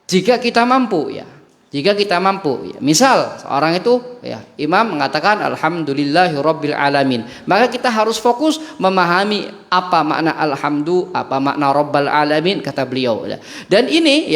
jika kita mampu ya. Jika kita mampu, ya, misal seorang itu, ya, imam mengatakan alhamdulillahirabbil alamin, maka kita harus fokus memahami apa makna alhamdu, apa makna rabbal alamin, kata beliau. Ya. Dan ini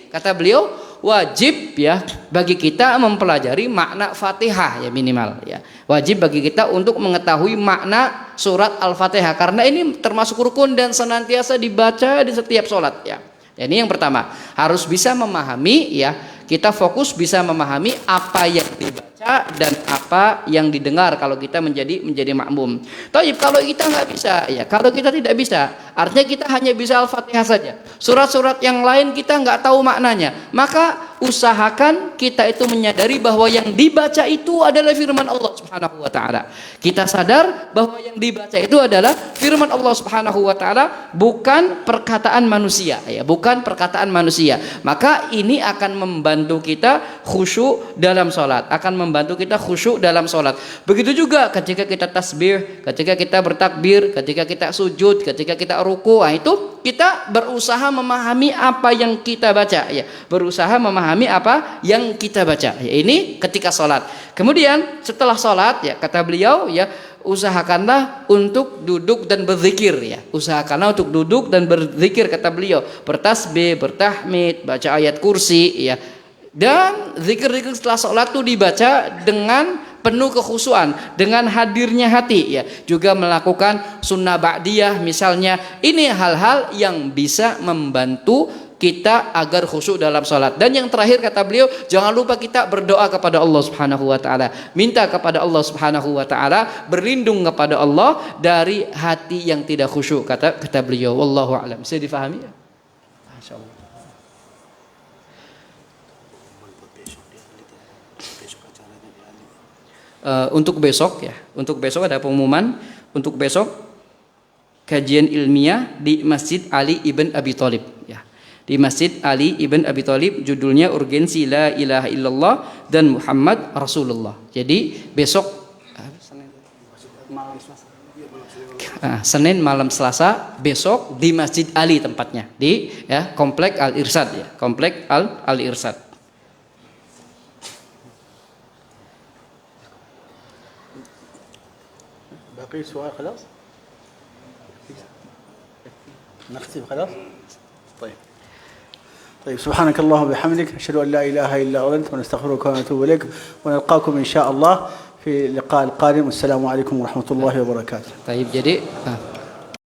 kata beliau wajib ya bagi kita mempelajari makna Fatihah ya minimal ya. Wajib bagi kita untuk mengetahui makna surat Al-Fatihah karena ini termasuk rukun dan senantiasa dibaca di setiap sholat ya. Ini yang pertama, harus bisa memahami ya, kita fokus bisa memahami apa yang dibaca dan apa yang didengar kalau kita menjadi makmum. Tapi kalau kita nggak bisa ya, kalau kita tidak bisa, artinya kita hanya bisa Al-Fatihah saja. Surat-surat yang lain kita nggak tahu maknanya, maka usahakan kita itu menyadari bahwa yang dibaca itu adalah firman Allah Subhanahu wa taala. Kita sadar bahwa yang dibaca itu adalah firman Allah Subhanahu wa taala, bukan perkataan manusia ya, bukan perkataan manusia. Maka ini akan membantu kita khusyuk dalam salat, akan membantu kita khusyuk dalam salat. Begitu juga ketika kita tasbih, ketika kita bertakbir, ketika kita sujud, ketika kita ruku, itu kita berusaha memahami apa yang kita baca ya, berusaha memahami apa yang kita baca ya. Ini ketika sholat. Kemudian setelah sholat ya, kata beliau ya, usahakanlah untuk duduk dan berzikir ya, usahakanlah untuk duduk dan berzikir, kata beliau, bertasbih, bertahmid, baca ayat kursi ya. Dan zikir-zikir setelah sholat itu dibaca dengan penuh kekhusyuan, dengan hadirnya hati ya. Juga melakukan sunnah ba'diyah misalnya. Ini hal-hal yang bisa membantu kita agar khusyuk dalam salat. Dan yang terakhir kata beliau, jangan lupa kita berdoa kepada Allah Subhanahu wa taala. Minta kepada Allah Subhanahu wa taala, berlindung kepada Allah dari hati yang tidak khusyuk, kata beliau. Wallahu a'lam. Bisa difahami ya? Masyaallah. Untuk besok ya, untuk besok ada pengumuman. Untuk besok kajian ilmiah di Masjid Ali Ibn Abi Thalib ya. Di Masjid Ali Ibn Abi Thalib, judulnya urgensi la ilaha illallah dan Muhammad Rasulullah. Jadi besok Senin malam Selasa besok di Masjid Ali tempatnya, di ya Komplek Al Irsyad ya, Komplek Al Irsyad.
باقي سؤال خلاص؟ نختم خلاص؟ طيب سبحانك اللهم وبحمدك أشهد أن لا إله إلا أنت ونستغفرك ونتوب إليك ونلقاكم إن شاء الله في اللقاء القادم والسلام عليكم ورحمة الله وبركاته.
طيب jadi